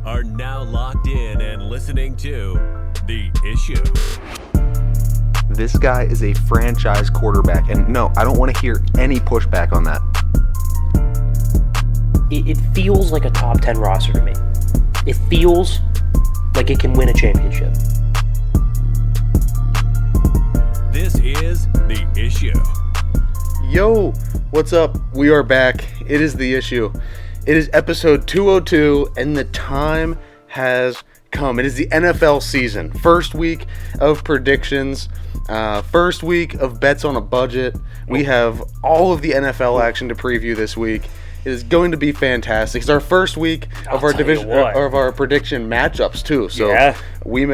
are now locked in and listening to The Issue. This guy is a franchise quarterback, and no, I don't want to hear any pushback on that. It feels like a top 10 roster to me. It feels like it can win a championship. This is The Issue. Yo, what's up? We are back. It is The Issue. It is episode 202, and the time has come. It is the NFL season. First week of predictions. First week of bets on a budget. We have all of the NFL action to preview this week. It is going to be fantastic. It's our first week of our division of our prediction matchups too. So Yeah.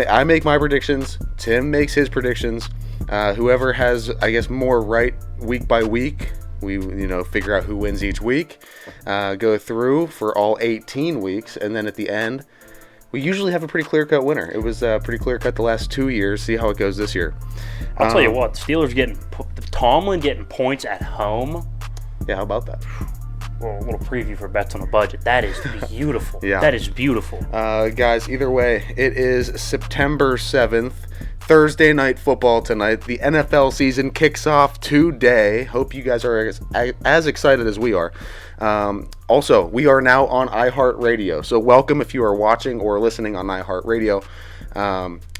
I make my predictions. Tim makes his predictions. Whoever has, I guess, more right week by week, we figure out who wins each week. Go through for all 18 weeks, and then at the end, we usually have a pretty clear-cut winner. It was pretty clear-cut the last 2 years. See how it goes this year. I'll tell you what, Steelers Tomlin getting points at home. Yeah, how about that? Well, a little preview for bets on a budget. That is beautiful. Yeah. That is beautiful. Guys, either way, it is September 7th, Thursday night football tonight. The NFL season kicks off today. Hope you guys are as excited as we are. Also, we are now on iHeartRadio. So welcome if you are watching or listening on iHeartRadio.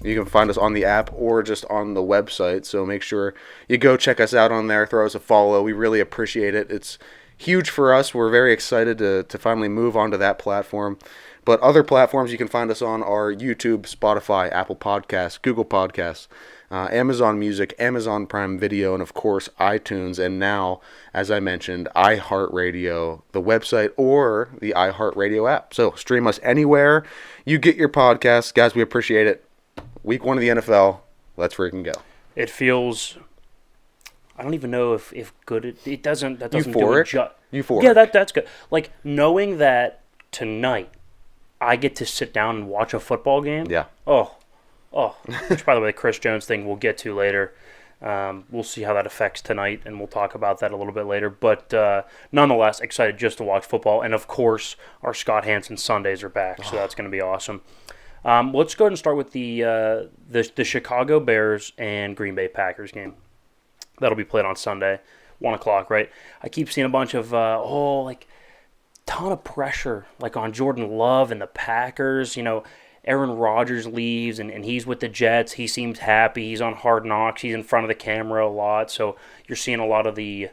You can find us on the app or just on the website. So make sure you go check us out on there. Throw us a follow. We really appreciate it. It's huge for us. We're very excited to finally move on to that platform. But other platforms you can find us on are YouTube, Spotify, Apple Podcasts, Google Podcasts, Amazon Music, Amazon Prime Video, and of course iTunes. And now, as I mentioned, iHeartRadio, the website or the iHeartRadio app. So stream us anywhere you get your podcasts. Guys, we appreciate it. Week 1 of the NFL. Let's freaking go. It feels... I don't even know if good it doesn't. That doesn't Euphoric? do it. Euphoric. Yeah, that's good. Like knowing that tonight I get to sit down and watch a football game. Yeah. Oh. Which, by the way, the Chris Jones thing we'll get to later. We'll see how that affects tonight, and we'll talk about that a little bit later. But nonetheless, excited just to watch football, and of course, our Scott Hansen Sundays are back, so that's going to be awesome. Let's go ahead and start with the Chicago Bears and Green Bay Packers game. That'll be played on Sunday, 1 o'clock, right? I keep seeing a bunch of, ton of pressure, like on Jordan Love and the Packers. Aaron Rodgers leaves, and he's with the Jets. He seems happy. He's on Hard Knocks. He's in front of the camera a lot. So you're seeing a lot of the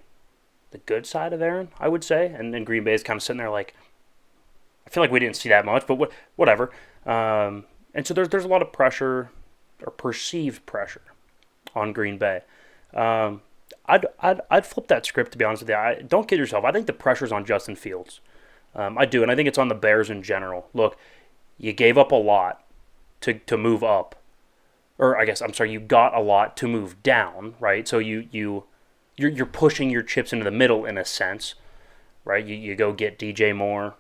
good side of Aaron, I would say. And then Green Bay is kind of sitting there like, I feel like we didn't see that much, but whatever. And so there's a lot of pressure, or perceived pressure, on Green Bay. I'd flip that script, to be honest with you. Don't kid yourself. I think the pressure's on Justin Fields. I do, and I think it's on the Bears in general. Look, you gave up a lot to move up, or I guess you got a lot to move down, right? So you're pushing your chips into the middle in a sense, right? You go get DJ Moore.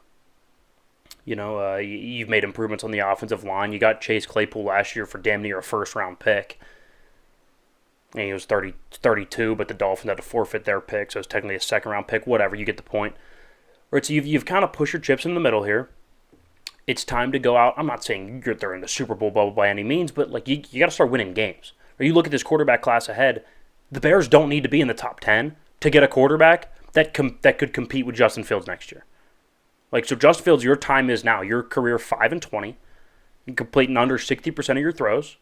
You've made improvements on the offensive line. You got Chase Claypool last year for damn near a first-round pick. And he was 32, but the Dolphins had to forfeit their pick, so it's technically a second-round pick. Whatever, you get the point. Right, so you've kind of pushed your chips in the middle here. It's time to go out. I'm not saying they're in the Super Bowl bubble by any means, but like you got to start winning games. Or you look at this quarterback class ahead. The Bears don't need to be in the top 10 to get a quarterback that could compete with Justin Fields next year. So Justin Fields, your time is now. Your career 5-20, you're completing under 60% of your throws.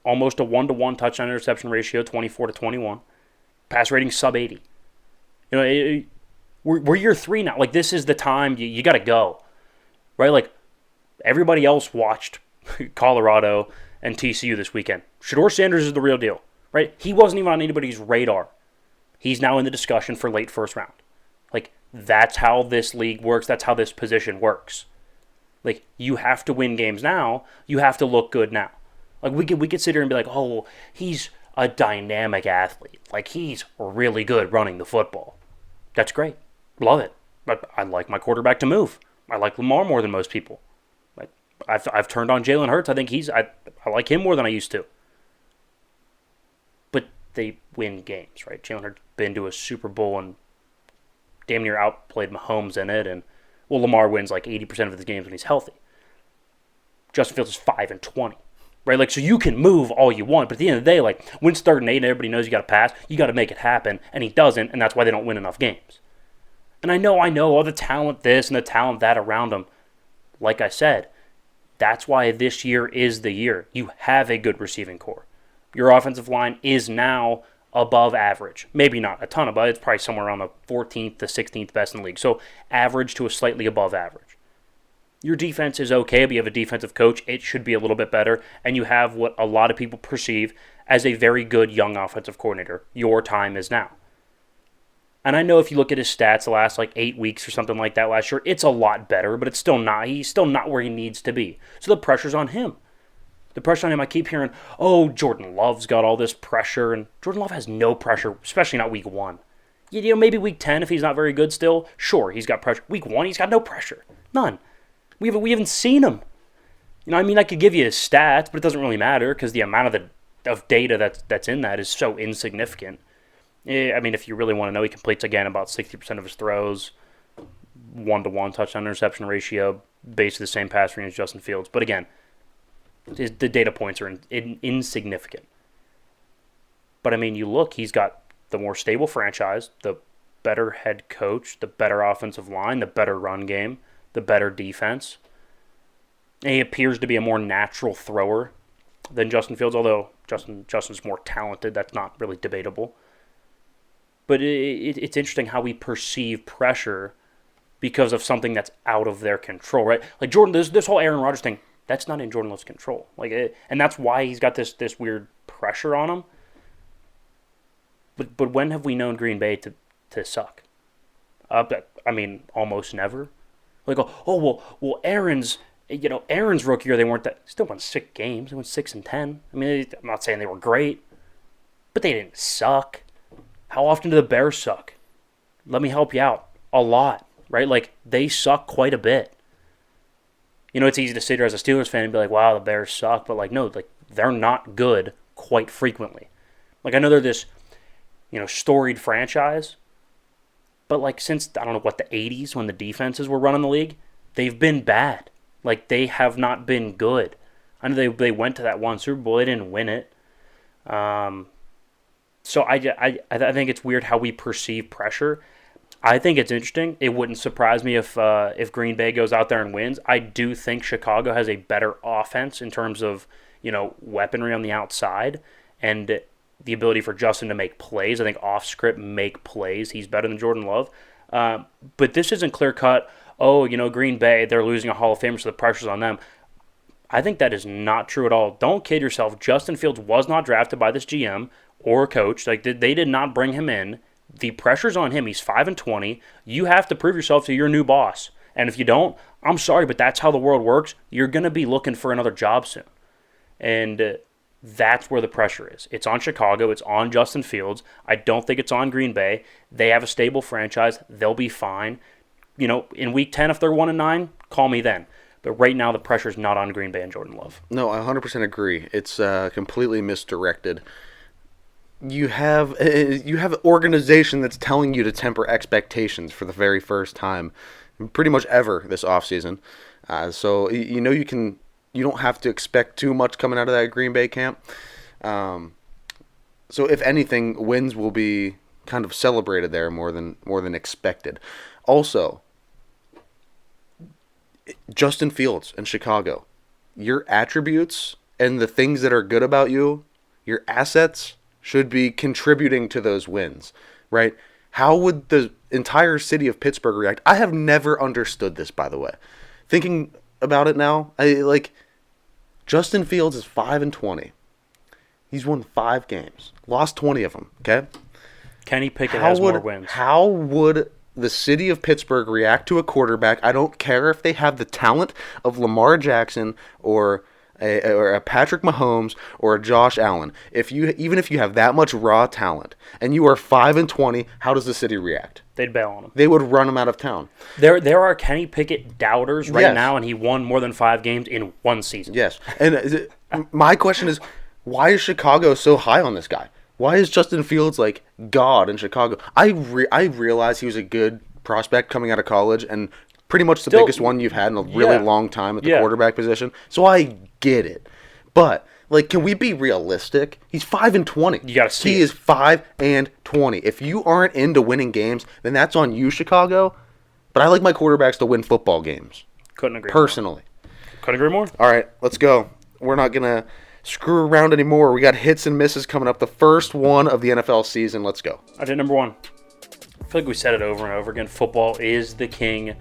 Almost a 1-to-1 touchdown interception ratio, 24-21. Pass rating sub 80. We're year 3 now. This is the time you got to go, right? Everybody else watched Colorado and TCU this weekend. Shedeur Sanders is the real deal, right? He wasn't even on anybody's radar. He's now in the discussion for late first round. That's how this league works. That's how this position works. You have to win games now. You have to look good now. We could sit here and be like, oh, he's a dynamic athlete. He's really good running the football. That's great. Love it. But I like my quarterback to move. I like Lamar more than most people. I've turned on Jalen Hurts. I think I like him more than I used to. But they win games, right? Jalen Hurts been to a Super Bowl and damn near outplayed Mahomes in it. And Lamar wins 80% of his games when he's healthy. Justin Fields is 5-20. Right? Like, so you can move all you want, but at the end of the day, like, when it's 3rd and 8 and everybody knows you got to pass, you got to make it happen, and he doesn't, and that's why they don't win enough games. And I know all the talent this and the talent that around him. Like I said, that's why this year is the year. You have a good receiving core. Your offensive line is now above average. Maybe not a ton above. It's probably somewhere around the 14th to 16th best in the league. So average to a slightly above average. Your defense is okay, but you have a defensive coach. It should be a little bit better. And you have what a lot of people perceive as a very good young offensive coordinator. Your time is now. And I know if you look at his stats the last 8 weeks or something like that last year, it's a lot better, but it's still not. He's still not where he needs to be. So the pressure's on him. The pressure on him, I keep hearing, oh, Jordan Love's got all this pressure, and Jordan Love has no pressure, especially not week 1. Maybe week 10 if he's not very good still, sure, he's got pressure. Week 1, he's got no pressure. None. We haven't seen him. I could give you his stats, but it doesn't really matter because the amount of data that's in that is so insignificant. If you really want to know, he completes, again, about 60% of his throws, 1-to-1 touchdown-interception ratio, basically the same pass range as Justin Fields. But again, the data points are insignificant. But, you look, he's got the more stable franchise, the better head coach, the better offensive line, the better run game, the better defense. And he appears to be a more natural thrower than Justin Fields, although Justin's more talented. That's not really debatable. But it's interesting how we perceive pressure because of something that's out of their control, right? Like Jordan, this whole Aaron Rodgers thing, that's not in Jordan Love's control. And that's why he's got this weird pressure on him. But when have we known Green Bay to suck? Almost never. Aaron's rookie year, they weren't that. Still won 6 games. They won 6-10. I'm not saying they were great, but they didn't suck. How often do the Bears suck? Let me help you out. A lot, right? They suck quite a bit. It's easy to sit here as a Steelers fan and be like, wow, the Bears suck. But, no, they're not good quite frequently. I know they're this, storied franchise. But, since, I don't know, the 80s when the defenses were running the league, they've been bad. They have not been good. I know they went to that one Super Bowl. They didn't win it. So I think it's weird how we perceive pressure. I think it's interesting. It wouldn't surprise me if Green Bay goes out there and wins. I do think Chicago has a better offense in terms of weaponry on the outside and the ability for Justin to make plays. I think off script make plays. He's better than Jordan Love. But this isn't clear cut. Green Bay, they're losing a Hall of Famer, so the pressure's on them. I think that is not true at all. Don't kid yourself. Justin Fields was not drafted by this GM or coach. They did not bring him in. The pressure's on him. He's 5-20. You have to prove yourself to your new boss. And if you don't, I'm sorry, but that's how the world works. You're going to be looking for another job soon. And that's where the pressure is. It's on Chicago. It's on Justin Fields. I don't think it's on Green Bay. They have a stable franchise. They'll be fine. In week 10, if they're 1-9, call me then. But right now, the pressure's not on Green Bay and Jordan Love. No, I 100% agree. It's completely misdirected. You have an organization that's telling you to temper expectations for the very first time, pretty much ever this offseason. So you don't have to expect too much coming out of that Green Bay camp. So if anything, wins will be kind of celebrated there more than expected. Also, Justin Fields in Chicago, your attributes and the things that are good about you, your assets, should be contributing to those wins, right? How would the entire city of Pittsburgh react? I have never understood this, by the way. Thinking about it now, Justin Fields is 5-20. He's won 5 games, lost 20 of them. Okay. Kenny Pickett has more wins. How would the city of Pittsburgh react to a quarterback? I don't care if they have the talent of Lamar Jackson or a Patrick Mahomes or a Josh Allen. Even if you have that much raw talent and you are 5-20, how does the city react? They'd bail on him. They would run him out of town. There are Kenny Pickett doubters right now, and he won more than 5 games in one season. Yes, and my question is, why is Chicago so high on this guy? Why is Justin Fields like God in Chicago? I realized he was a good prospect coming out of college, and pretty much the biggest one you've had in a really long time at the quarterback position. So I get it. But, like, can we be realistic? He's 5-20. You got to see He is 5-20. If you aren't into winning games, then that's on you, Chicago. But I like my quarterbacks to win football games. Couldn't agree personally. more. Couldn't agree more. All right, let's go. We're not going to screw around anymore. We got hits and misses coming up. The first one of the NFL season. Let's go. I did number one. I feel like we said it over and over again. Football is the king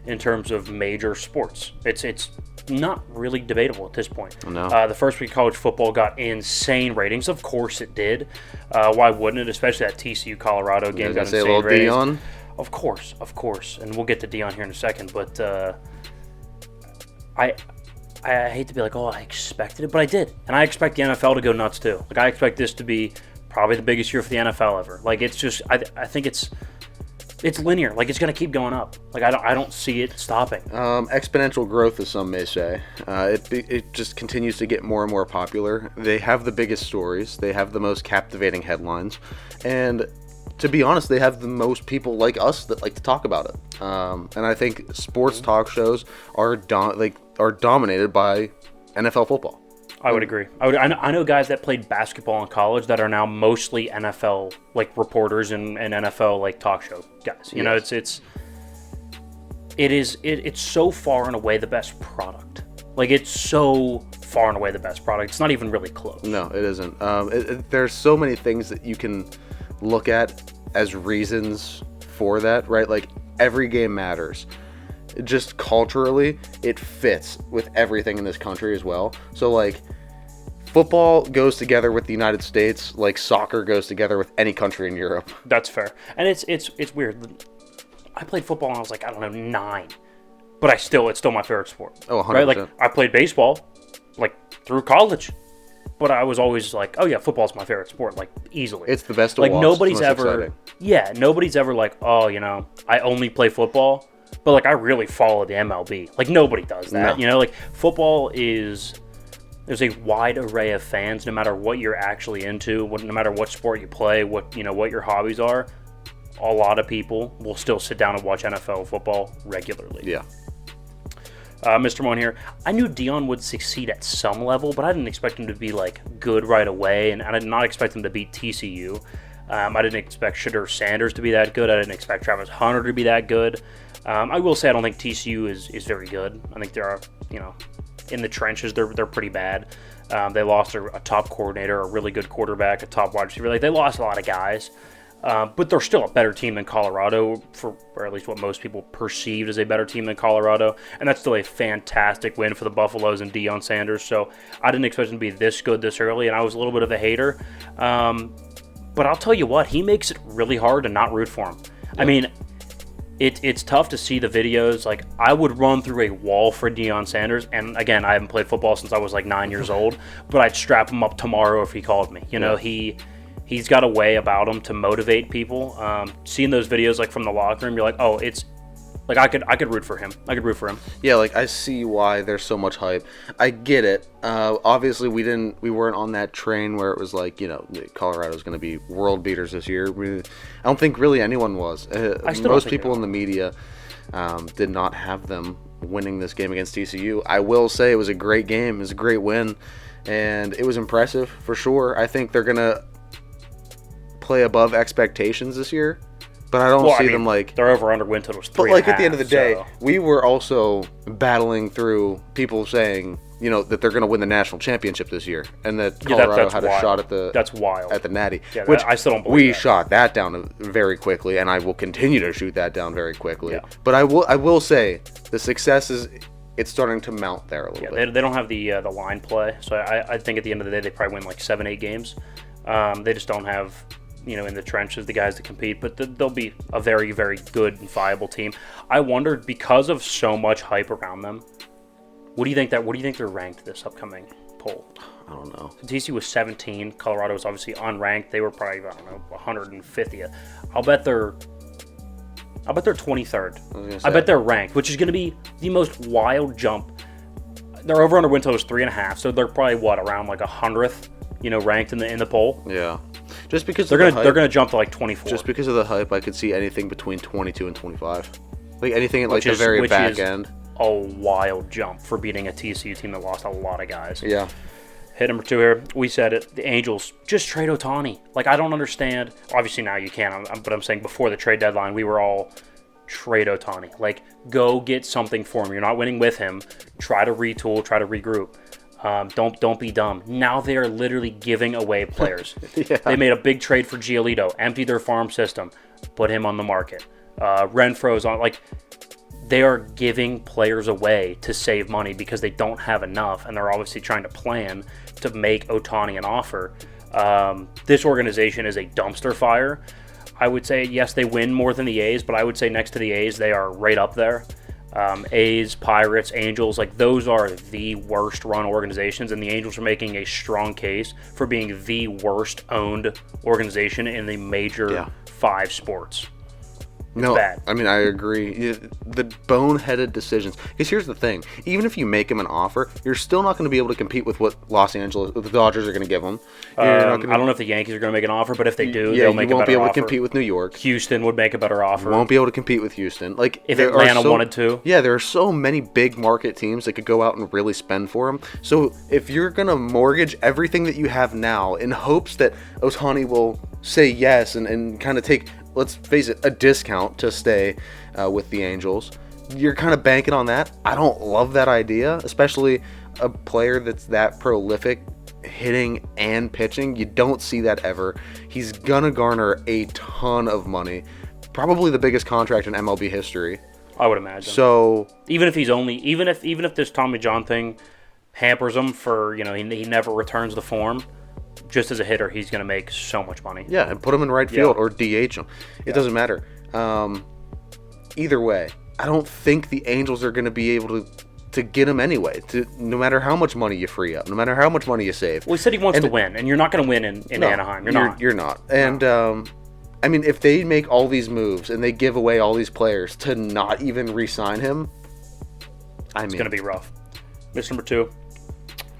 in terms of major sports. It's not really debatable at this point. No. The first week of college football got insane ratings. Of course it did. Why wouldn't it? Especially that TCU Colorado game got insane little ratings. Dion? Of course. And we'll get to Dion here in a second. But I hate to be like, I expected it, but I did. And I expect the NFL to go nuts too. Like, I expect this to be probably the biggest year for the NFL ever. Like, it's just, I think it's linear. Like, it's going to keep going up. Like, I don't see it stopping. Exponential growth, as some may say. It just continues to get more and more popular. They have the biggest stories. They have the most captivating headlines. And to be honest, they have the most people like us that like to talk about it. And I think sports talk shows are dominated by NFL football. I would agree. I know guys that played basketball in college that are now mostly NFL like reporters and NFL like talk show guys. You know, it's so far and away the best product. Like, it's so far and away the best product. It's not even really close. No, it isn't. There's so many things that you can look at as reasons for that, right? Like, every game matters. Just culturally, it fits with everything in this country as well. So, like, football goes together with the United States like soccer goes together with any country in Europe. That's fair. And it's weird. I played football when I was like, I don't know, 9. But it's still my favorite sport. Oh, 100%. Right? Like, I played baseball, like, through college. But I was always like, oh yeah, football's my favorite sport, like, easily. It's the best to like, watch. Nobody's ever like, oh, I only play football. But, like, I really follow the MLB. Like, nobody does that. No. Like, football there's a wide array of fans, no matter what you're actually into, no matter what sport you play, what your hobbies are. A lot of people will still sit down and watch NFL football regularly. Yeah. Mr. Moan here. I knew Dion would succeed at some level, but I didn't expect him to be, like, good right away, and I did not expect him to beat TCU. I didn't expect Shedeur Sanders to be that good. I didn't expect Travis Hunter to be that good. I will say I don't think TCU is very good. I think there are, in the trenches, they're pretty bad. They lost a top coordinator, a really good quarterback, a top wide receiver. Like, they lost a lot of guys. But they're still a better team than Colorado, or at least what most people perceived as a better team than Colorado. And that's still a fantastic win for the Buffaloes and Deion Sanders. So I didn't expect him to be this good this early, and I was a little bit of a hater. But I'll tell you what, he makes it really hard to not root for him. Yeah. I mean, it's tough to see the videos. Like, I would run through a wall for Deion Sanders. And again, I haven't played football since I was like 9 years old, but I'd strap him up tomorrow if he called me. He's got a way about him to motivate people. Seeing those videos like from the locker room, you're like, oh, it's like I could root for him. Yeah, like, I see why there's so much hype. I get it. Obviously, we weren't on that train where it was like, Colorado's going to be world beaters this year. I don't think really anyone was. Most people in the media did not have them winning this game against TCU. I will say it was a great game. It was a great win, and it was impressive for sure. I think they're going to play above expectations this year, but I don't see them like their over/under win total was 3.5. But like at the end of the day, we were also battling through people saying that they're going to win the national championship this year, and that Colorado had a shot at the Natty. Yeah, which I still don't believe we shot that down very quickly, and I will continue to shoot that down very quickly. Yeah. But I will say the success it's starting to mount there a little bit. They don't have the line play, so I think at the end of the day they probably win like 7-8 games. They just don't have in the trenches the guys to compete, but they'll be a very, very good and viable team. I wondered, because of so much hype around them, what do you think they're ranked this upcoming poll? I don't know. TCU was 17. Colorado was obviously unranked. They were probably 150th. I'll bet they're 23rd. I bet they're ranked, which is going to be the most wild jump. Their over/under win total is 3.5, so they're probably around like 100th, ranked in the poll. Yeah. Just because they're gonna jump to like 24. Just because of the hype, I could see anything between 22 and 25. Like anything at like the very back end. A wild jump for beating a TCU team that lost a lot of guys. Yeah. Hit number 2 here. We said it. The Angels, just trade Ohtani. Like, I don't understand. Obviously, now you can. But I'm saying before the trade deadline, we were all trade Ohtani. Like, go get something for him. You're not winning with him. Try to retool. Try to regroup. Don't be dumb. Now they are literally giving away players. Yeah. They made a big trade for Giolito, emptied their farm system, put him on the market. Renfro's on. Like, they are giving players away to save money because they don't have enough, and they're obviously trying to plan to make Ohtani an offer. This organization is a dumpster fire. I would say, yes, they win more than the A's, but I would say next to the A's, they are right up there. A's, Pirates, Angels, like those are the worst run organizations, and the Angels are making a strong case for being the worst owned organization in the major 5 sports. No, bad. I mean, I agree. The boneheaded decisions. Because here's the thing. Even if you make him an offer, you're still not going to be able to compete with what the Dodgers are going to give him. I don't know if the Yankees are going to make an offer, but if they do, they'll make a better offer. You won't be able to compete with New York. Houston would make a better offer. You won't be able to compete with Houston. Like if Atlanta wanted to. Yeah, there are so many big market teams that could go out and really spend for him. So if you're going to mortgage everything that you have now in hopes that Ohtani will say yes and kind of take, let's face it, a discount to stay with the Angels, you're kind of banking on that. I don't love that idea, especially a player that's that prolific hitting and pitching. You don't see that ever. He's gonna garner a ton of money, probably the biggest contract in MLB history. I would imagine. So even if this Tommy John thing hampers him for, he never returns the form. Just as a hitter, he's going to make so much money. Yeah, and put him in right field or DH him. It doesn't matter. Either way, I don't think the Angels are going to be able to get him anyway, no matter how much money you free up, no matter how much money you save. Well, he said he wants to win, and you're not going to win in Anaheim. You're not. And, I mean, if they make all these moves and they give away all these players to not even re-sign him, it's going to be rough. Miss number 2.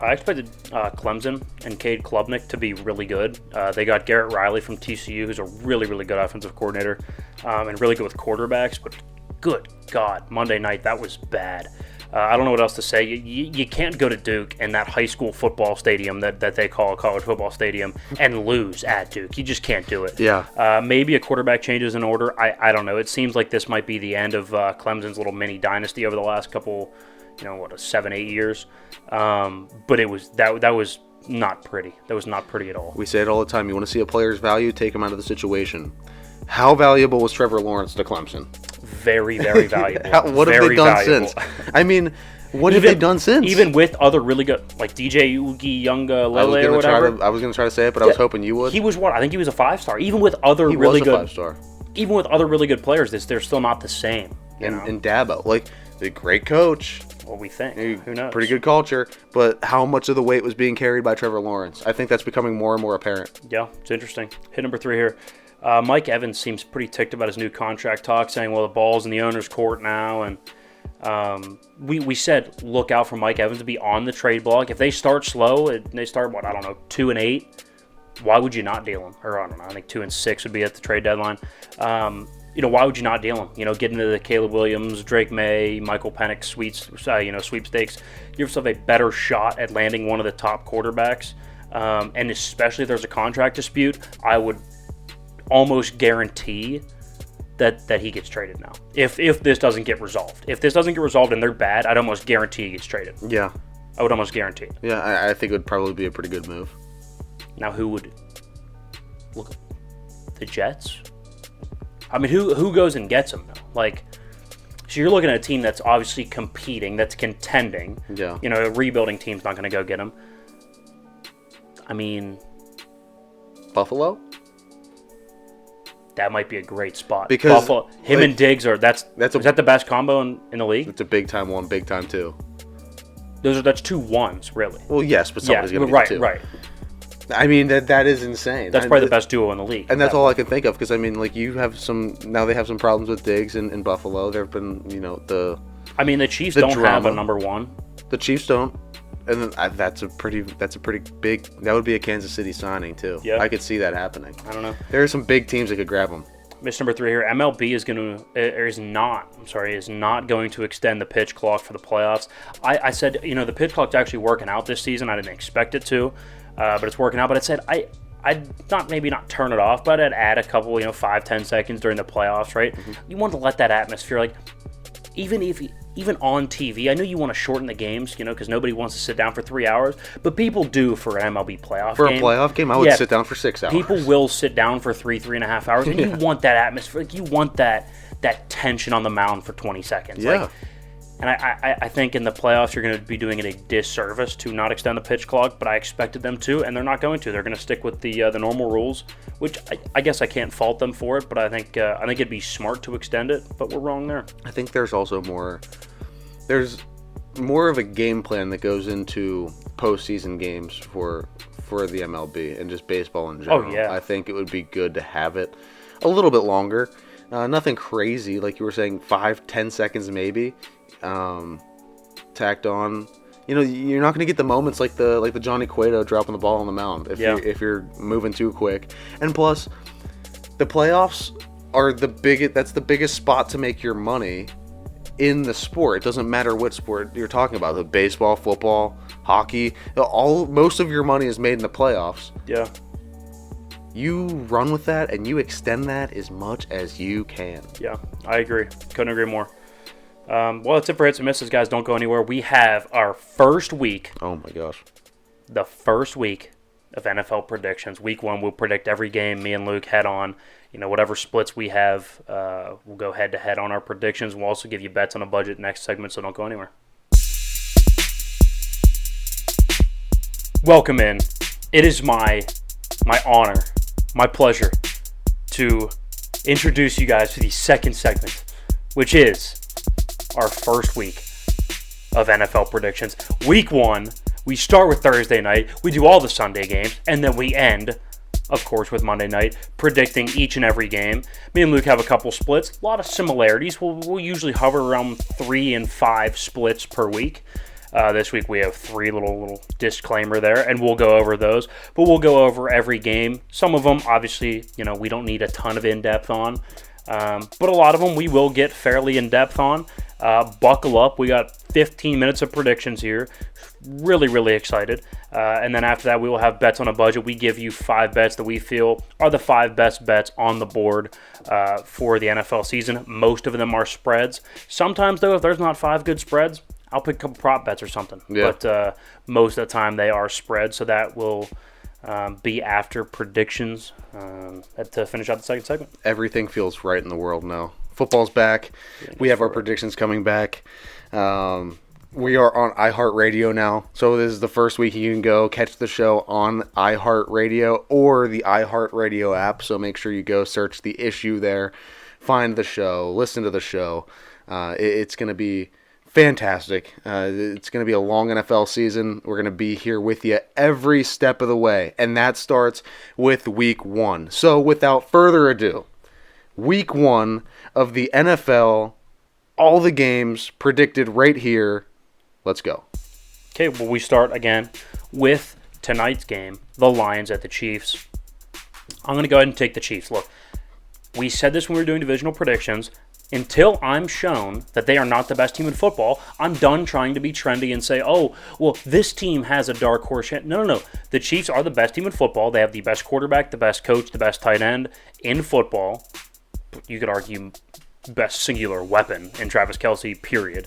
I expected Clemson and Cade Klubnik to be really good. They got Garrett Riley from TCU, who's a really, really good offensive coordinator, and really good with quarterbacks. But good God, Monday night, that was bad. I don't know what else to say. You can't go to Duke and that high school football stadium that they call a college football stadium and lose at Duke. You just can't do it. Yeah. Maybe a quarterback change is in order. I don't know. It seems like this might be the end of Clemson's little mini dynasty over the last couple 7-8 years. But it was that was not pretty. That was not pretty at all. We say it all the time. You want to see a player's value, take him out of the situation. How valuable was Trevor Lawrence to Clemson? Very, very valuable. What have they done since? I mean, what have they done since? Even with other really good, like DJ Uiagalelei or whatever. I was going to try to say it, but I was hoping you would. He was what? I think he was a 5-star. Even with other really good 5-star. Even with other really good players, they're still not the same. And Dabo, like, a great coach. What we think. Who knows? Pretty good culture, but how much of the weight was being carried by Trevor Lawrence? I think that's becoming more and more apparent. Yeah, it's interesting. Hit number 3 here. Mike Evans seems pretty ticked about his new contract talk, saying, well, the ball's in the owner's court now. And we said, look out for Mike Evans to be on the trade block. If they start slow, and they start, 2-8, why would you not deal him? Or, I don't know, I think 2-6 would be at the trade deadline. Why would you not deal him? Get into the Caleb Williams, Drake May, Michael Penix sweepstakes. Give yourself a better shot at landing one of the top quarterbacks. And especially if there's a contract dispute, I would almost guarantee that he gets traded now. If this doesn't get resolved. If this doesn't get resolved and they're bad, I'd almost guarantee he gets traded. Yeah. I would almost guarantee it. Yeah, I think it would probably be a pretty good move. Now, who would look? The Jets? I mean, who goes and gets him though? Like, so you're looking at a team that's obviously competing, that's contending. Yeah. A rebuilding team's not going to go get him. I mean, Buffalo? That might be a great spot. Because Buffalo, and Diggs is that the best combo in the league? It's a big time 1, big time 2. That's 2 1s, really. Well, yes, but somebody's going to be 2. Right. I mean, that is insane. That's probably the best duo in the league. And that's all I can think of, because, I mean, like, you have now they have some problems with Diggs in Buffalo. There have been, the Chiefs don't have a number 1. The Chiefs don't. And then that's a pretty big, that would be a Kansas City signing, too. Yeah. I could see that happening. I don't know. There are some big teams that could grab him. Myth number 3 here. MLB is not going to extend the pitch clock for the playoffs. I said, the pitch clock's actually working out this season. I didn't expect it to, but it's working out. But I said I'd not turn it off, but I'd add a couple, 5-10 seconds during the playoffs, right? Mm-hmm. You want to let that atmosphere, like, even on TV, I know you want to shorten the games, because nobody wants to sit down for 3 hours, but people do for an MLB playoff game. For a playoff game, I would sit down for 6 hours. People will sit down for 3.5 hours, and you want that atmosphere, like, you want that tension on the mound for 20 seconds. Yeah. Like, and I think in the playoffs you're going to be doing it a disservice to not extend the pitch clock, but I expected them to, and they're not going to. They're going to stick with the normal rules, which I guess I can't fault them for it, but I think it'd be smart to extend it, but we're wrong there. I think there's also more of a game plan that goes into postseason games for the MLB and just baseball in general. Oh, yeah. I think it would be good to have it a little bit longer. Nothing crazy, like you were saying, 5-10 seconds maybe. Tacked on, you're not going to get the moments like the Johnny Cueto dropping the ball on the mound if you're moving too quick. And plus, the playoffs are that's the biggest spot to make your money in the sport. It doesn't matter what sport you're talking about, the baseball, football, hockey, most of your money is made in the playoffs. Yeah. You run with that and you extend that as much as you can. Yeah, I agree. Couldn't agree more. Well, that's it for Hits and Misses, guys. Don't go anywhere. We have our first week. Oh, my gosh. The first week of NFL predictions. Week 1, we'll predict every game. Me and Luke head on. Whatever splits we have, we'll go head-to-head on our predictions. We'll also give you bets on a budget next segment, so don't go anywhere. Welcome in. It is my honor, my pleasure, to introduce you guys to the second segment, which is our first week of NFL predictions. Week 1, we start with Thursday night, we do all the Sunday games, and then we end, of course, with Monday night, predicting each and every game. Me and Luke have a couple splits, a lot of similarities. We'll usually hover around 3 and 5 splits per week. This week we have 3 little disclaimer there, and we'll go over those. But we'll go over every game. Some of them, obviously, we don't need a ton of in-depth on. But a lot of them we will get fairly in-depth on. Buckle up. We got 15 minutes of predictions here. Really, really excited. And then after that, we will have bets on a budget. We give you 5 bets that we feel are the 5 best bets on the board for the NFL season. Most of them are spreads. Sometimes, though, if there's not 5 good spreads, I'll pick a couple prop bets or something. Yeah. But most of the time, they are spreads. So that will be after predictions to finish out the second segment. Everything feels right in the world now. Football's back. We have our predictions coming back. We are on iHeartRadio now. So this is the first week you can go catch the show on iHeartRadio or the iHeartRadio app. So make sure you go search The Issue there. Find the show. Listen to the show. It's going to be fantastic. It's going to be a long NFL season. We're going to be here with you every step of the way. And that starts with week 1. So without further ado, week 1 of the NFL, all the games predicted right here. Let's go. Okay, well, we start again with tonight's game, the Lions at the Chiefs. I'm going to go ahead and take the Chiefs. Look, we said this when we were doing divisional predictions. Until I'm shown that they are not the best team in football, I'm done trying to be trendy and say, oh, well, this team has a dark horse. No. The Chiefs are the best team in football. They have the best quarterback, the best coach, the best tight end in football. You could argue best singular weapon in Travis Kelce, period.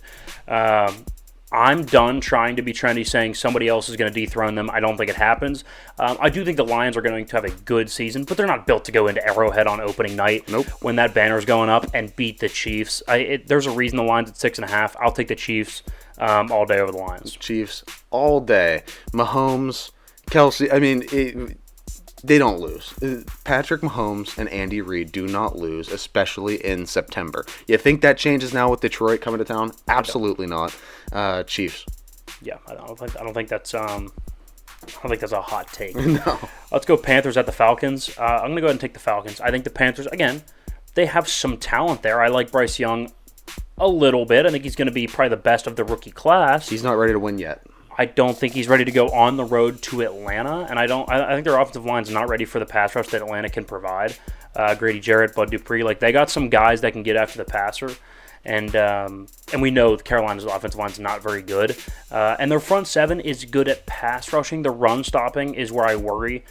I'm done trying to be trendy, saying somebody else is going to dethrone them. I don't think it happens. I do think the Lions are going to have a good season, but they're not built to go into Arrowhead on opening night when that banner's going up and beat the Chiefs. There's a reason the Lions at 6.5. I'll take the Chiefs all day over the Lions. Chiefs all day. Mahomes, Kelce, they don't lose. Patrick Mahomes and Andy Reid do not lose, especially in September. You think that changes now with Detroit coming to town? Absolutely not. Chiefs. Yeah, I don't think that's a hot take. No. Let's go Panthers at the Falcons. I'm gonna go ahead and take the Falcons. I think the Panthers, again, they have some talent there. I like Bryce Young a little bit. I think he's gonna be probably the best of the rookie class. He's not ready to win yet. I don't think he's ready to go on the road to Atlanta, and I think their offensive line's not ready for the pass rush that Atlanta can provide. Grady Jarrett, Bud Dupree. Like, they got some guys that can get after the passer. And we know Carolina's offensive line is not very good. And their front seven is good at pass rushing. The run stopping is where I worry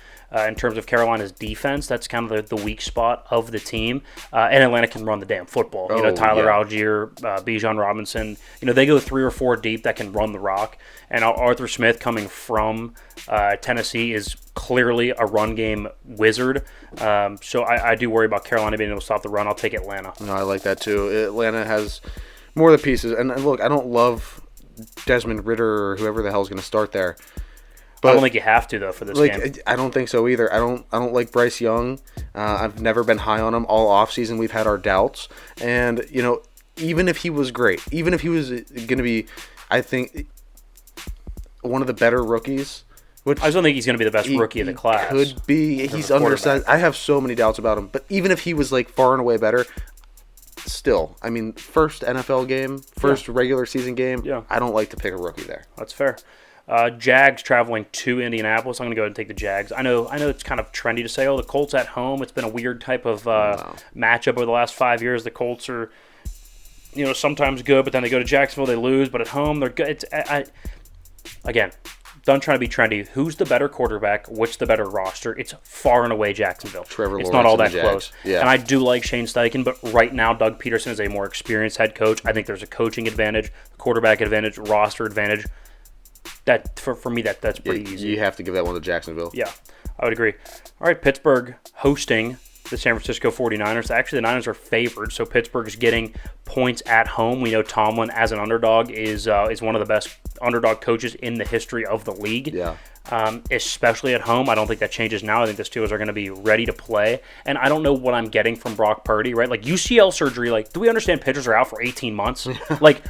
in terms of Carolina's defense. That's kind of the weak spot of the team. And Atlanta can run the damn football. Tyler Algier, Bijan Robinson. They go 3 or 4 deep that can run the rock. And Arthur Smith, coming from Tennessee, is clearly a run game wizard. So I do worry about Carolina being able to stop the run. I'll take Atlanta. No, I like that too. Atlanta has more of the pieces. And look, I don't love Desmond Ridder or whoever the hell is going to start there. But I don't think you have to, though, for this game. I don't think so either. I don't like Bryce Young. I've never been high on him. All offseason we've had our doubts. And, even if he was great, even if he was going to be, I think, one of the better rookies. I just don't think he's going to be the best rookie of the class. Could be. He's undersized. I have so many doubts about him. But even if he was, far and away better, still, first NFL game, first regular season game, I don't like to pick a rookie there. That's fair. Jags traveling to Indianapolis. I'm going to go ahead and take the Jags. I know it's kind of trendy to say, the Colts at home. It's been a weird type of matchup over the last 5 years. The Colts are, sometimes good, but then they go to Jacksonville, they lose. But at home, they're good. Again, done trying to be trendy. Who's the better quarterback? What's the better roster? It's far and away Jacksonville. Trevor Lawrence. It's not all that close. Yeah. And I do like Shane Steichen, but right now Doug Peterson is a more experienced head coach. I think there's a coaching advantage, quarterback advantage, roster advantage. That for me, that's pretty easy. You have to give that one to Jacksonville. Yeah, I would agree. All right, Pittsburgh hosting the San Francisco 49ers. Actually, the Niners are favored, so Pittsburgh is getting points at home. We know Tomlin, as an underdog, is one of the best underdog coaches in the history of the league. Yeah. Especially at home. I don't think that changes now. I think the Steelers are going to be ready to play. And I don't know what I'm getting from Brock Purdy, right? Like, UCL surgery, do we understand pitchers are out for 18 months? It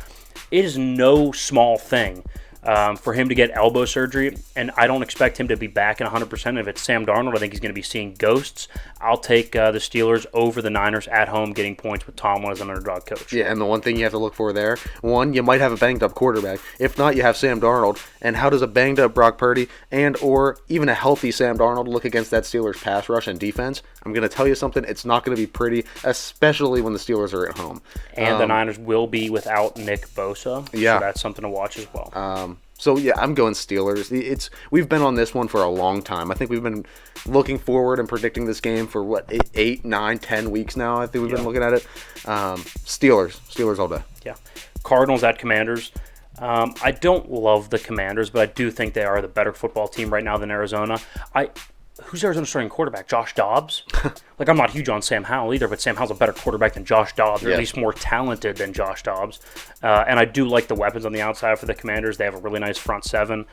is no small thing. For him to get elbow surgery, and I don't expect him to be back in 100%. If it's Sam Darnold, I think he's going to be seeing ghosts. I'll take the Steelers over the Niners at home, getting points with Tomlin as an underdog coach. Yeah, and the one thing you have to look for there, one, you might have a banged-up quarterback. If not, you have Sam Darnold. And how does a banged-up Brock Purdy and or even a healthy Sam Darnold look against that Steelers pass rush and defense? I'm going to tell you something. It's not going to be pretty, especially when the Steelers are at home. And the Niners will be without Nick Bosa. Yeah. So that's something to watch as well. So, yeah, I'm going Steelers. We've been on this one for a long time. I think we've been looking forward and predicting this game for, 8, 9, 10 weeks now. I think we've been looking at it. Steelers all day. Yeah. Cardinals at Commanders. I don't love the Commanders, but I do think they are the better football team right now than Arizona. Who's Arizona's starting quarterback? Josh Dobbs? I'm not huge on Sam Howell either, but Sam Howell's a better quarterback than Josh Dobbs, or at least more talented than Josh Dobbs. And I do like the weapons on the outside for the Commanders. They have a really nice front seven.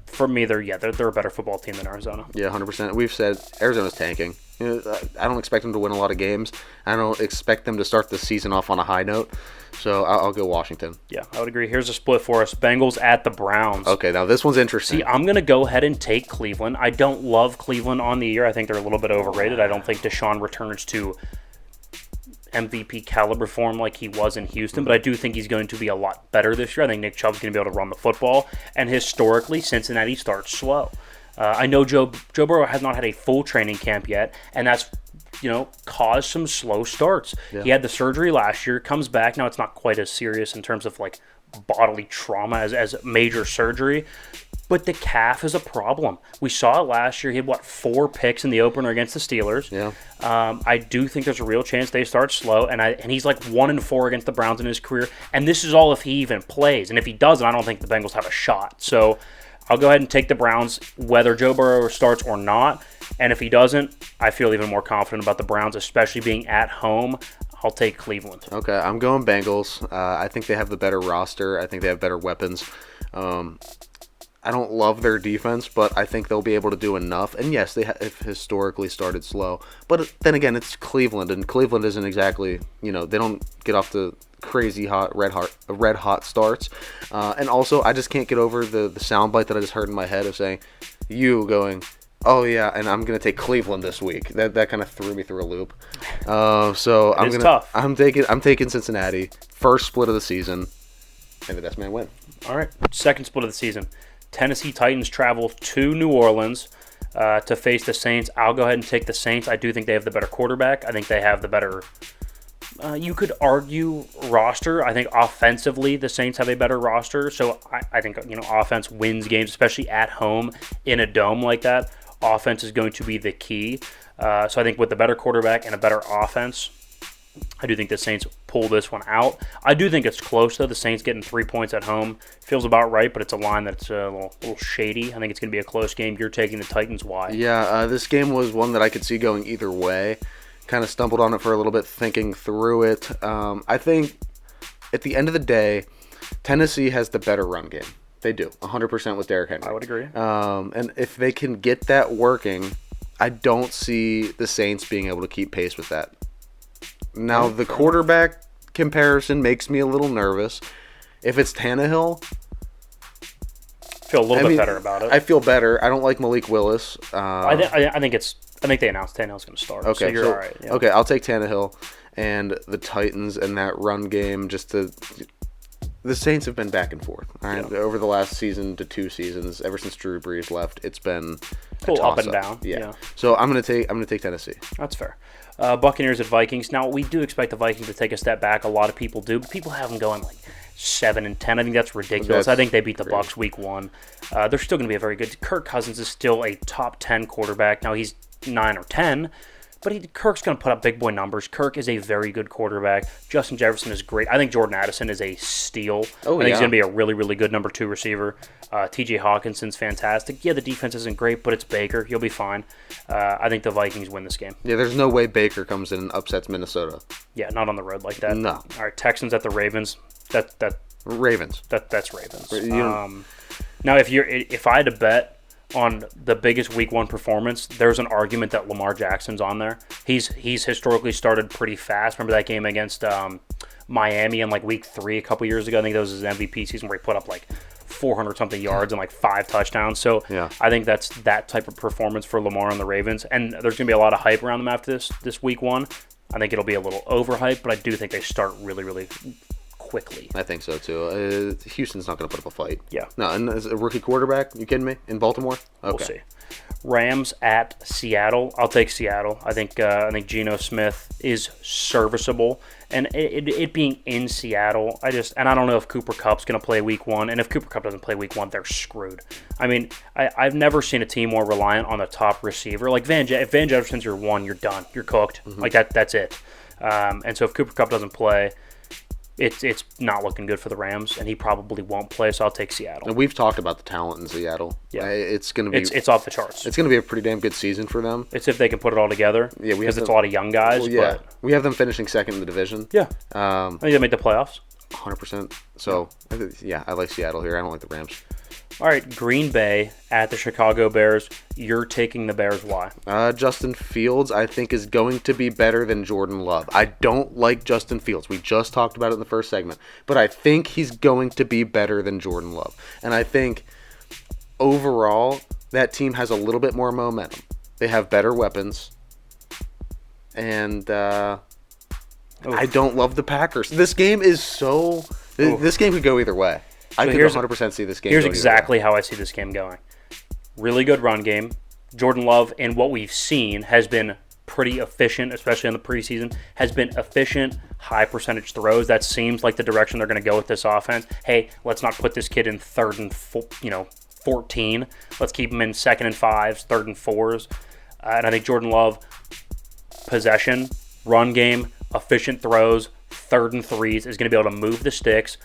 For me, they're a better football team than Arizona. Yeah, 100%. We've said Arizona's tanking. I don't expect them to win a lot of games. I don't expect them to start the season off on a high note. So I'll go Washington. Yeah, I would agree. Here's a split for us. Bengals at the Browns. Okay, now this one's interesting. See, I'm going to go ahead and take Cleveland. I don't love Cleveland on the year. I think they're a little bit overrated. I don't think Deshaun returns to MVP caliber form like he was in Houston, but I do think he's going to be a lot better this year. I think Nick Chubb's going to be able to run the football, and historically, Cincinnati starts slow. I know Joe Burrow has not had a full training camp yet, and that's caused some slow starts. Yeah. He had the surgery last year, comes back. Now it's not quite as serious in terms of bodily trauma as major surgery, but the calf is a problem. We saw it last year. He had 4 picks in the opener against the Steelers. Yeah. I do think there's a real chance they start slow, and he's 1-4 against the Browns in his career, and this is all if he even plays. And if he doesn't, I don't think the Bengals have a shot. So I'll go ahead and take the Browns, whether Joe Burrow starts or not. And if he doesn't, I feel even more confident about the Browns, especially being at home. I'll take Cleveland. Okay, I'm going Bengals. I think they have the better roster. I think they have better weapons. I don't love their defense, but I think they'll be able to do enough. And yes, they have historically started slow. But then again, it's Cleveland, and Cleveland isn't exactly, they don't get off the crazy hot, red hot starts. And also, I just can't get over the soundbite that I just heard in my head of saying, you going, oh yeah, and I'm gonna take Cleveland this week. That kind of threw me through a loop. So tough. I'm taking Cincinnati, first split of the season, and the best man win. All right, second split of the season. Tennessee Titans travel to New Orleans. to face the Saints. I'll go ahead and take the Saints. I do think they have the better quarterback. I think they have the better, you could argue, roster. I think offensively the Saints have a better roster. So I think, offense wins games, especially at home in a dome like that. Offense is going to be the key. So I think with the better quarterback and a better offense, I do think the Saints pull this one out. I do think it's close, though. The Saints getting 3 points at home feels about right, but it's a line that's a little shady. I think it's going to be a close game. You're taking the Titans. Why? Yeah, this game was one that I could see going either way. Kind of stumbled on it for a little bit, thinking through it. I think at the end of the day, Tennessee has the better run game. They do, 100% with Derrick Henry. I would agree. And if they can get that working, I don't see the Saints being able to keep pace with that. Now, the quarterback comparison makes me a little nervous. If it's Tannehill, feel a little bit better about it. I feel better. I don't like Malik Willis. I think they announced Tannehill's going to start. Okay, so you're all right. Yeah. Okay, I'll take Tannehill and the Titans and that run game. The Saints have been back and forth. All right, over the last season to 2 seasons, ever since Drew Brees left, it's been a little up and down. Yeah. So I'm gonna take Tennessee. That's fair. Buccaneers at Vikings. Now we do expect the Vikings to take a step back. A lot of people do, but people have them going like 7-10. I think that's ridiculous. I think they beat the Bucs week 1. They're still going to be a very good. Kirk Cousins is still a top 10 quarterback. Now he's 9 or 10. But Kirk's going to put up big boy numbers. Kirk is a very good quarterback. Justin Jefferson is great. I think Jordan Addison is a steal. I think he's going to be a really, really good number 2 receiver. T.J. Hawkinson's fantastic. Yeah, the defense isn't great, but it's Baker. You'll be fine. I think the Vikings win this game. Yeah, there's no way Baker comes in and upsets Minnesota. Yeah, not on the road like that. No. All right, Texans at the Ravens. Ravens. That's Ravens. Now, if I had to bet on the biggest week 1 performance, there's an argument that Lamar Jackson's on there. He's historically started pretty fast. Remember that game against Miami in like week 3 a couple years ago? I think that was his MVP season where he put up like 400-something yards and like 5 touchdowns. So yeah. I think that's that type of performance for Lamar and the Ravens. And there's going to be a lot of hype around them after this week 1. I think it'll be a little overhyped, but I do think they start really, really quickly. I think so too. Houston's not going to put up a fight. Yeah. No, and as a rookie quarterback, you kidding me? In Baltimore? Okay. We'll see. Rams at Seattle. I'll take Seattle. I think Geno Smith is serviceable, and it being in Seattle, I don't know if Cooper Kupp's going to play week 1, and if Cooper Kupp doesn't play week 1, they're screwed. I mean, I've never seen a team more reliant on the top receiver. Like if Van Jefferson's your 1, you're done. You're cooked. Mm-hmm. Like that's it. And so if Cooper Kupp doesn't play, it's not looking good for the Rams, and he probably won't play, so I'll take Seattle. And we've talked about the talent in Seattle. Yeah. It's going to be... It's off the charts. It's going to be a pretty damn good season for them. It's if they can put it all together, because it's a lot of young guys. Well, yeah. But we have them finishing second in the division. Yeah. I think they made the playoffs. 100%. So, yeah, I like Seattle here. I don't like the Rams. All right, Green Bay at the Chicago Bears. You're taking the Bears. Why? Justin Fields, I think, is going to be better than Jordan Love. I don't like Justin Fields. We just talked about it in the first segment. But I think he's going to be better than Jordan Love. And I think, overall, that team has a little bit more momentum. They have better weapons. And I don't love the Packers. This game is so... This game could go either way. I could 100% see this game. Here's exactly how I see this game going. Really good run game. Jordan Love, in what we've seen, has been pretty efficient, especially in the preseason. Has been efficient, high percentage throws. That seems like the direction they're going to go with this offense. Hey, let's not put this kid in 3rd and 14. Let's keep him in 2nd and 5s, 3rd and 4s. And I think Jordan Love, possession, run game, efficient throws, 3rd and 3s, is going to be able to move the sticks,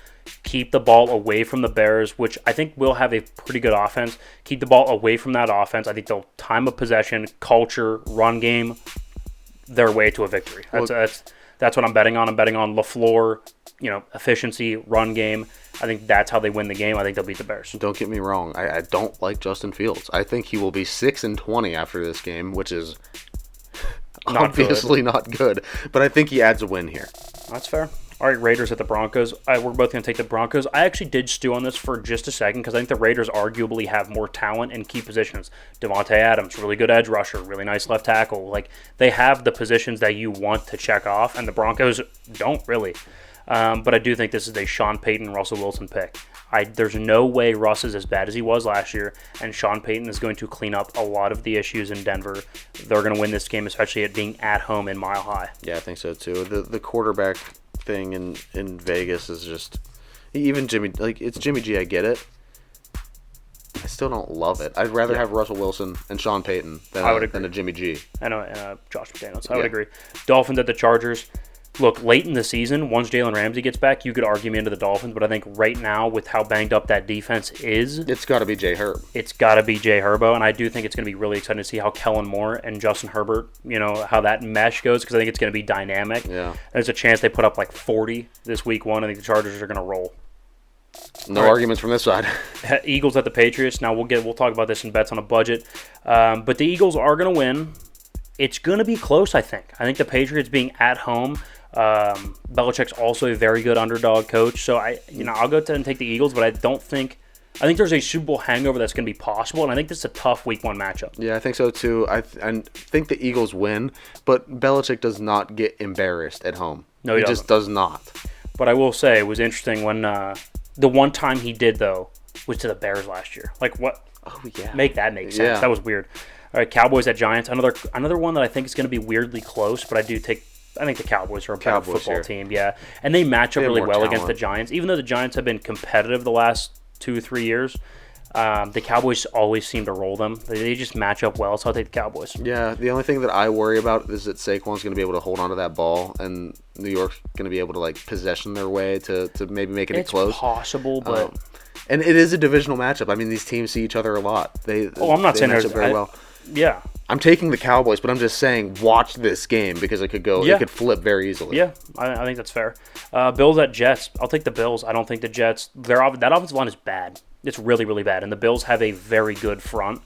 keep the ball away from the Bears, which I think will have a pretty good offense. Keep the ball away from that offense. I think they'll time of possession, culture, run game, their way to a victory. That's what I'm betting on. I'm betting on LaFleur, efficiency, run game. I think that's how they win the game. I think they'll beat the Bears. Don't get me wrong. I don't like Justin Fields. I think he will be 6-20 after this game, which is obviously not good. But I think he adds a win here. That's fair. All right, Raiders at the Broncos. We're both going to take the Broncos. I actually did stew on this for just a second because I think the Raiders arguably have more talent in key positions. Devontae Adams, really good edge rusher, really nice left tackle. Like, they have the positions that you want to check off, and the Broncos don't really. But I do think this is a Sean Payton, Russell Wilson pick. There's no way Russ is as bad as he was last year, and Sean Payton is going to clean up a lot of the issues in Denver. They're going to win this game, especially it being at home in Mile High. Yeah, I think so too. The quarterback thing in Vegas is just even Jimmy. Like it's Jimmy G. I get it. I still don't love it. I'd rather have Russell Wilson and Sean Payton than a Jimmy G. I know, Josh McDaniels. I would agree. Dolphins at the Chargers. Look, late in the season, once Jalen Ramsey gets back, you could argue me into the Dolphins, but I think right now, with how banged up that defense is... It's got to be Jay Herb. It's got to be Jay Herbo, and I do think it's going to be really exciting to see how Kellen Moore and Justin Herbert, how that mesh goes, because I think it's going to be dynamic. Yeah. There's a chance they put up like 40 this week one. I think the Chargers are going to roll. No arguments from this side. Eagles at the Patriots. Now, we'll talk about this in bets on a budget, but the Eagles are going to win. It's going to be close, I think. I think the Patriots being at home... Belichick's also a very good underdog coach, so I'll go ahead and take the Eagles, but I think there's a Super Bowl hangover that's going to be possible, and I think this is a tough Week 1 matchup. Yeah, I think so too. I think the Eagles win, but Belichick does not get embarrassed at home. No, he just does not. But I will say it was interesting when the one time he did though was to the Bears last year. Like what? Oh yeah, make sense. Yeah. That was weird. All right, Cowboys at Giants. Another one that I think is going to be weirdly close, but I think the Cowboys are a better football team, yeah. And they match up really well against the Giants. Even though the Giants have been competitive the last 2-3 years, the Cowboys always seem to roll them. They just match up well, so I'll take the Cowboys. Yeah, the only thing that I worry about is that Saquon's going to be able to hold on to that ball, and New York's going to be able to possession their way to maybe making it close. It's possible, but... and it is a divisional matchup. I mean, these teams see each other a lot. I'm not saying match up very well. Yeah. I'm taking the Cowboys, but I'm just saying watch this game because it could flip very easily. Yeah, I think that's fair. Bills at Jets. I'll take the Bills. I don't think the Jets, that offensive line is bad. It's really, really bad. And the Bills have a very good front.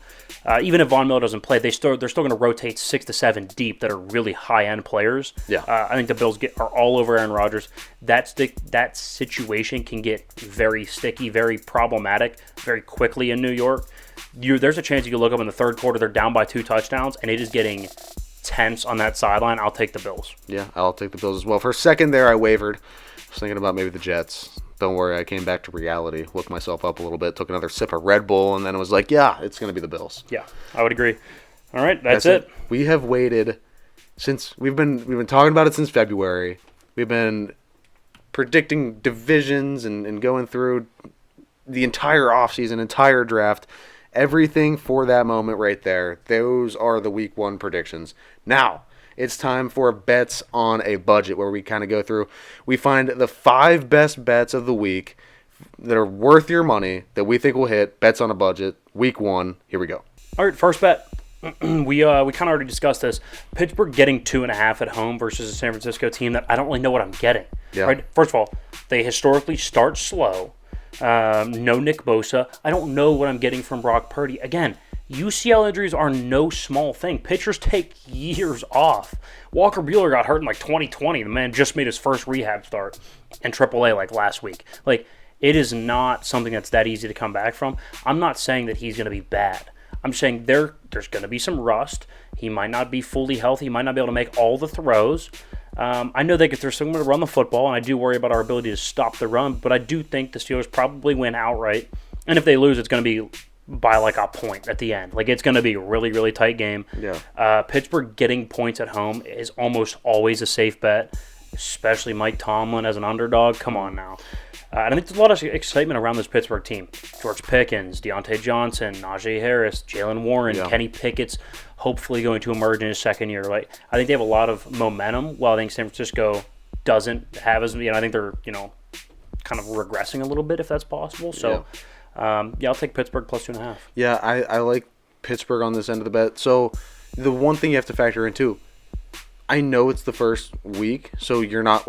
Even if Von Miller doesn't play, they're still going to rotate 6 to 7 deep that are really high-end players. Yeah. I think the Bills are all over Aaron Rodgers. That situation can get very sticky, very problematic very quickly in New York. There's a chance you can look up in the third quarter, they're down by 2 touchdowns, and it is getting tense on that sideline. I'll take the Bills. Yeah, I'll take the Bills as well. For a second there, I wavered. I was thinking about maybe the Jets. Don't worry, I came back to reality, woke myself up a little bit, took another sip of Red Bull, and then it was like, yeah, it's going to be the Bills. Yeah, I would agree. All right, that's it. We have waited since we've been talking about it since February. We've been predicting divisions and going through the entire offseason, entire draft. Everything for that moment right there. Those are the Week 1 predictions. Now, it's time for bets on a budget where we kind of go through. We find the 5 best bets of the week that are worth your money that we think will hit. Bets on a budget. Week 1. Here we go. All right, first bet. We kind of already discussed this. Pittsburgh getting 2.5 at home versus a San Francisco team that I don't really know what I'm getting. Yeah. Right? First of all, they historically start slow. No Nick Bosa. I don't know what I'm getting from Brock Purdy. Again, UCL injuries are no small thing. Pitchers take years off. Walker Buehler got hurt in 2020. The man just made his first rehab start in AAA last week. It is not something that's that easy to come back from. I'm not saying that he's going to be bad. I'm saying there's going to be some rust. He might not be fully healthy. He might not be able to make all the throws. I know they're still going to run the football, and I do worry about our ability to stop the run, but I do think the Steelers probably win outright. And if they lose, it's going to be by a point at the end. It's going to be a really, really tight game. Yeah. Pittsburgh getting points at home is almost always a safe bet, especially Mike Tomlin as an underdog. Come on now. And I think there's a lot of excitement around this Pittsburgh team. George Pickens, Deontay Johnson, Najee Harris, Jalen Warren, Kenny Pickett's hopefully going to emerge in his second year. I think they have a lot of momentum, while I think San Francisco doesn't have as I think they're kind of regressing a little bit if that's possible. So I'll take Pittsburgh plus 2.5. Yeah, I like Pittsburgh on this end of the bet. So the one thing you have to factor in too, I know it's the first week, so you're not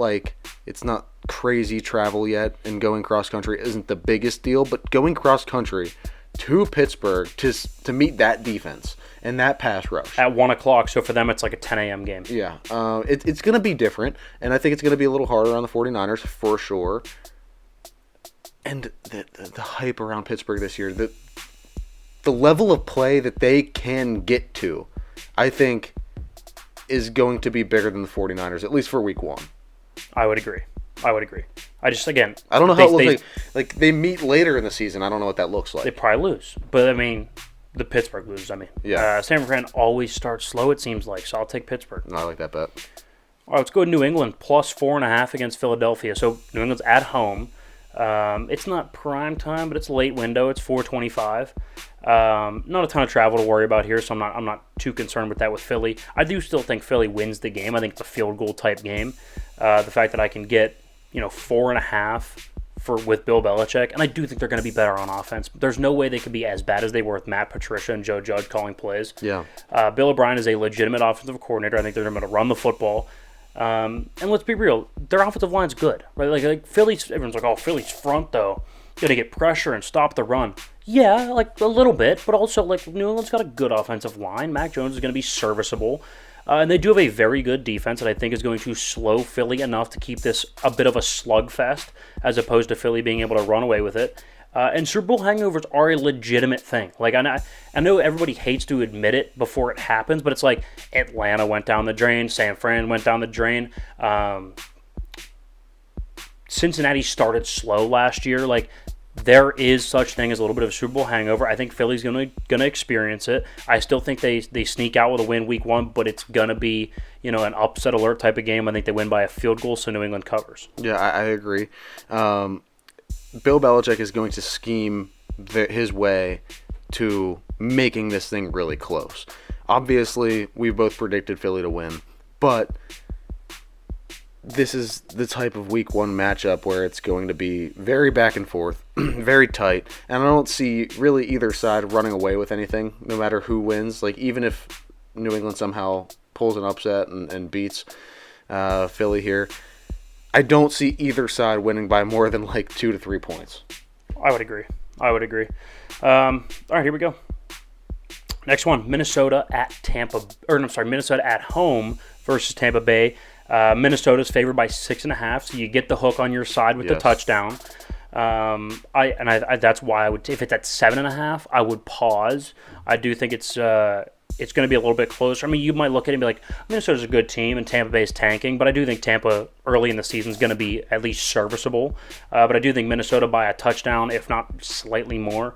it's not crazy travel yet, and going cross country isn't the biggest deal, but going cross country to Pittsburgh to meet that defense and that pass rush at 1 o'clock. So for them, it's like a 10 a.m. game. Yeah, it's going to be different, and I think it's going to be a little harder on the 49ers for sure. And the hype around Pittsburgh this year, the level of play that they can get to, I think, is going to be bigger than the 49ers, at least for Week 1. I would agree. I would agree. I just, again... I don't know how it looks like they meet later in the season. I don't know what that looks like. They probably lose. But, I mean, the Pittsburgh loses, Yeah. San Fran always starts slow, it seems like, so I'll take Pittsburgh. No, I like that bet. All right, let's go to New England, plus 4.5 against Philadelphia. So New England's at home. It's not prime time, but it's late window. It's 4:25. Not a ton of travel to worry about here, so I'm not too concerned with that with Philly. I do still think Philly wins the game. I think it's a field goal type game. The fact that I can get 4.5 with Bill Belichick, and I do think they're going to be better on offense. There's no way they could be as bad as they were with Matt Patricia and Joe Judge calling plays. Yeah. Bill O'Brien is a legitimate offensive coordinator. I think they're going to run the football. And let's be real, their offensive line's good, right? Like Philly's, everyone's like, oh, Philly's front though, got to get pressure and stop the run. Yeah, like a little bit, but also like New England's got a good offensive line. Mac Jones is going to be serviceable, and they do have a very good defense that I think is going to slow Philly enough to keep this a bit of a slugfest, as opposed to Philly being able to run away with it. And Super Bowl hangovers are a legitimate thing. Like I know everybody hates to admit it before it happens, but it's like Atlanta went down the drain, San Fran went down the drain. Cincinnati started slow last year. Like there is such thing as a little bit of a Super Bowl hangover. I think Philly's gonna experience it. I still think they sneak out with a win week 1, but it's gonna be an upset alert type of game. I think they win by a field goal, so New England covers. Yeah, I agree. Bill Belichick is going to scheme his way to making this thing really close. Obviously, we both predicted Philly to win, but this is the type of week 1 matchup where it's going to be very back and forth, very tight, and I don't see really either side running away with anything, no matter who wins. Like, even if New England somehow pulls an upset and beats Philly here, I don't see either side winning by more than like 2 to 3 points. I would agree. All right, here we go. Next one, Minnesota at home versus Tampa Bay. Minnesota's favored by 6.5, so you get the hook on your side with the touchdown. That's why I would, if it's at 7.5, I would pause. I do think it's going to be a little bit closer. I mean, you might look at it and be like, Minnesota's a good team and Tampa Bay's tanking, but I do think Tampa early in the season is going to be at least serviceable. But I do think Minnesota by a touchdown, if not slightly more,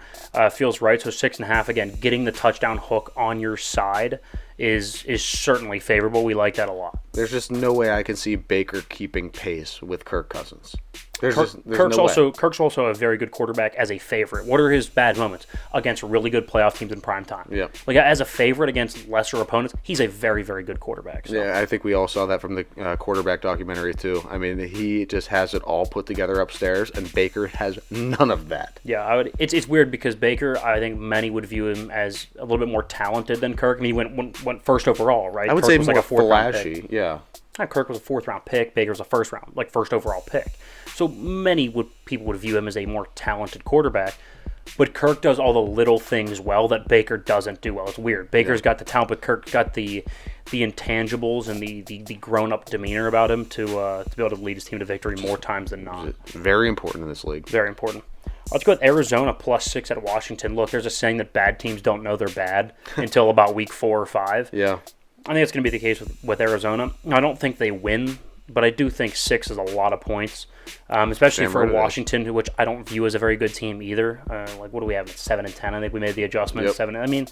feels right. So 6.5, again, getting the touchdown hook on your side is certainly favorable. We like that a lot. There's just no way I can see Baker keeping pace with Kirk Cousins. Kirk's also a very good quarterback as a favorite. What are his bad moments? Against really good playoff teams in prime time. Yeah. Like as a favorite against lesser opponents, he's a very, very good quarterback. So. Yeah, I think we all saw that from the quarterback documentary too. I mean, he just has it all put together upstairs, and Baker has none of that. Yeah, it's weird because Baker, I think many would view him as a little bit more talented than Kirk, and he went first overall, right? I would Kirk say was more like a flashy. Yeah. Kirk was a 4th round pick. Baker was a first overall pick. So people would view him as a more talented quarterback. But Kirk does all the little things well that Baker doesn't do well. It's weird. Baker's got the talent, but Kirk's got the intangibles and the grown up demeanor about him to be able to lead his team to victory more times than not. Very important in this league. Very important. Let's go with Arizona plus 6 at Washington. Look, there's a saying that bad teams don't know they're bad until about week 4 or 5. Yeah. I think it's going to be the case with Arizona. I don't think they win, but I do think 6 is a lot of points, especially for Washington, which I don't view as a very good team either. What do we have? 7-10. I think we made the adjustment. Yep. 7. I mean,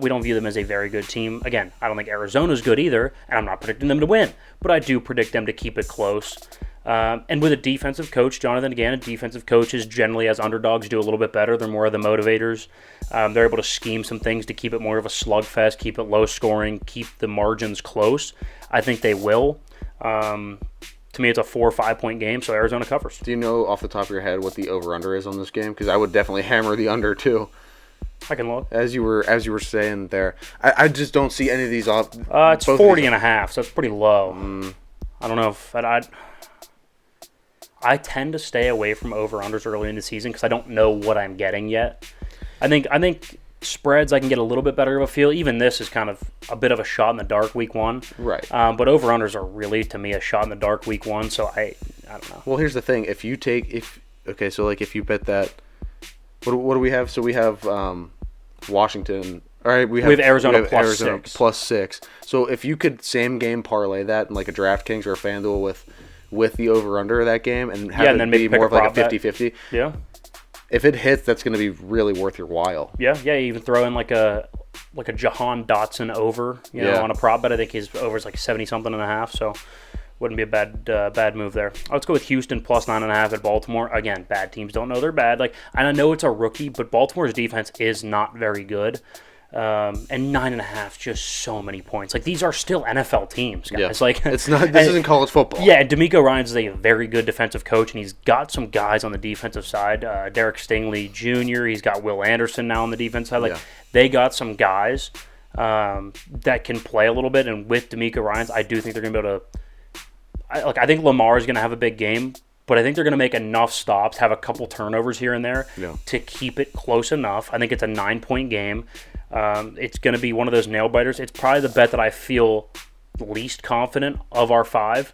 we don't view them as a very good team. Again, I don't think Arizona's good either, and I'm not predicting them to win, but I do predict them to keep it close. And with a defensive coach, Jonathan, again, defensive coaches generally as underdogs do a little bit better. They're more of the motivators. They're able to scheme some things to keep it more of a slugfest, keep it low scoring, keep the margins close. I think they will. To me, it's a 4 or 5 point game, so Arizona covers. Do you know off the top of your head what the over/under is on this game? Because I would definitely hammer the under too. I can look. As you were saying there, I just don't see any of these off. It's 40.5, so it's pretty low. I don't know if I tend to stay away from over/unders early in the season because I don't know what I'm getting yet. I think spreads I can get a little bit better of a feel. Even this is kind of a bit of a shot in the dark week 1. Right. But over/unders are really, to me, a shot in the dark week 1, so I don't know. Well, here's the thing. If you bet that, what do we have? So we have Washington. All right, we have Arizona plus 6. So if you could same game parlay that in like a DraftKings or a FanDuel with the over-under of that game and have and it then be maybe pick more a of like a prop bet. 50-50. Yeah. If it hits, that's going to be really worth your while. Yeah. You even throw in like a Jahan Dotson over, on a prop bet. I think his over is like 70-something and a half, so wouldn't be a bad move there. Let's go with Houston plus 9.5 at Baltimore. Again, bad teams don't know they're bad. And I know it's a rookie, but Baltimore's defense is not very good. And 9.5, just so many points. These are still NFL teams, guys. Yeah. It's not. This isn't college football. Yeah, and D'Amico Ryans is a very good defensive coach, and he's got some guys on the defensive side. Derek Stingley Jr. He's got Will Anderson now on the defense side. They got some guys that can play a little bit. And with D'Amico Ryans, I do think they're going to be able to. I think Lamar is going to have a big game, but I think they're going to make enough stops, have a couple turnovers here and there to keep it close enough. I think it's a 9-point game. It's going to be one of those nail biters. It's probably the bet that I feel least confident of our 5,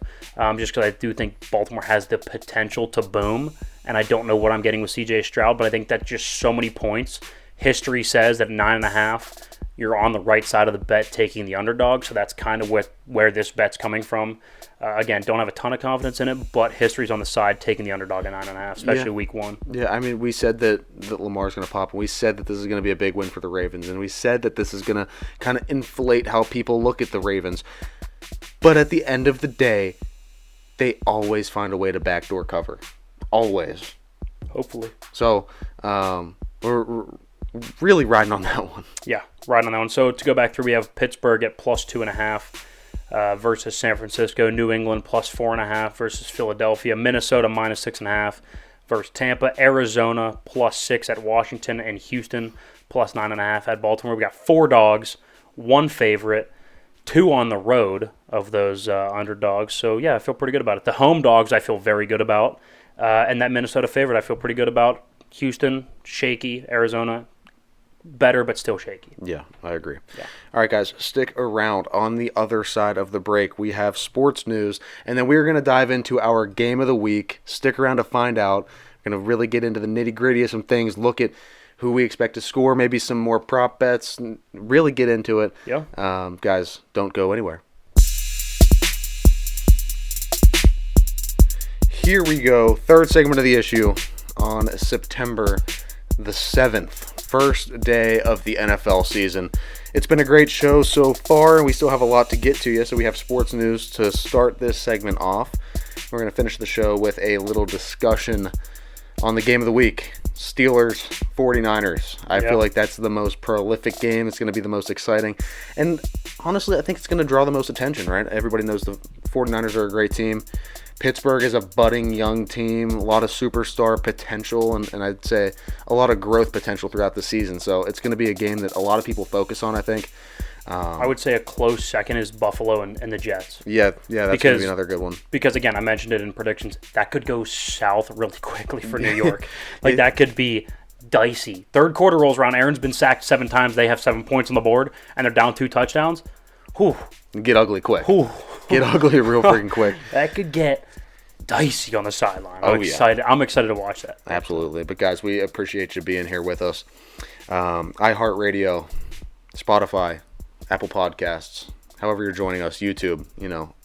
just because I do think Baltimore has the potential to boom, and I don't know what I'm getting with C.J. Stroud, but I think that's just so many points. History says that 9.5, you're on the right side of the bet taking the underdog, so that's kind of where this bet's coming from. Again, don't have a ton of confidence in it, but history's on the side taking the underdog at 9.5, especially week 1. Yeah, I mean, we said that Lamar's going to pop, and we said that this is going to be a big win for the Ravens, and we said that this is going to kind of inflate how people look at the Ravens. But at the end of the day, they always find a way to backdoor cover. Always. Hopefully. So, we're really riding on that one. Yeah, riding on that one. So to go back through, we have Pittsburgh at plus 2.5 versus San Francisco. New England plus 4.5 versus Philadelphia. Minnesota minus 6.5 versus Tampa. Arizona plus 6 at Washington. And Houston plus 9.5 at Baltimore. We got 4 dogs, 1 favorite, 2 on the road of those underdogs. So, yeah, I feel pretty good about it. The home dogs I feel very good about. And that Minnesota favorite I feel pretty good about. Houston, shaky. Arizona, better but still shaky. Yeah, I agree. Yeah. All right, guys, stick around. On the other side of the break, we have sports news, and then we're going to dive into our game of the week. Stick around to find out. We're going to really get into the nitty-gritty of some things, look at who we expect to score, maybe some more prop bets, and really get into it. Yeah. Guys, don't go anywhere. Here we go. Third segment of the issue on September the 7th. First day of the NFL season. It's been a great show so far, and we still have a lot to get to you, so we have sports news to start this segment off. We're going to finish the show with a little discussion on the game of the week. Steelers, 49ers. I feel like that's the most prolific game. It's going to be the most exciting. And honestly, I think it's going to draw the most attention, right? Everybody knows the 49ers are a great team. Pittsburgh is a budding young team, a lot of superstar potential, and I'd say a lot of growth potential throughout the season. So it's going to be a game that a lot of people focus on, I think. I would say a close second is Buffalo and the Jets. Yeah, that's going to be another good one. Because, again, I mentioned it in predictions. That could go south really quickly for New York. That could be dicey. Third quarter rolls around. Aaron's been sacked 7 times. They have 7 points on the board, and they're down 2 touchdowns. Whew. Get ugly quick. Whew. Get ugly real freaking quick. That could get dicey on the sideline. I'm excited. I'm excited to watch that. Absolutely. But, guys, we appreciate you being here with us. iHeartRadio, Spotify, Apple Podcasts, however you're joining us, YouTube,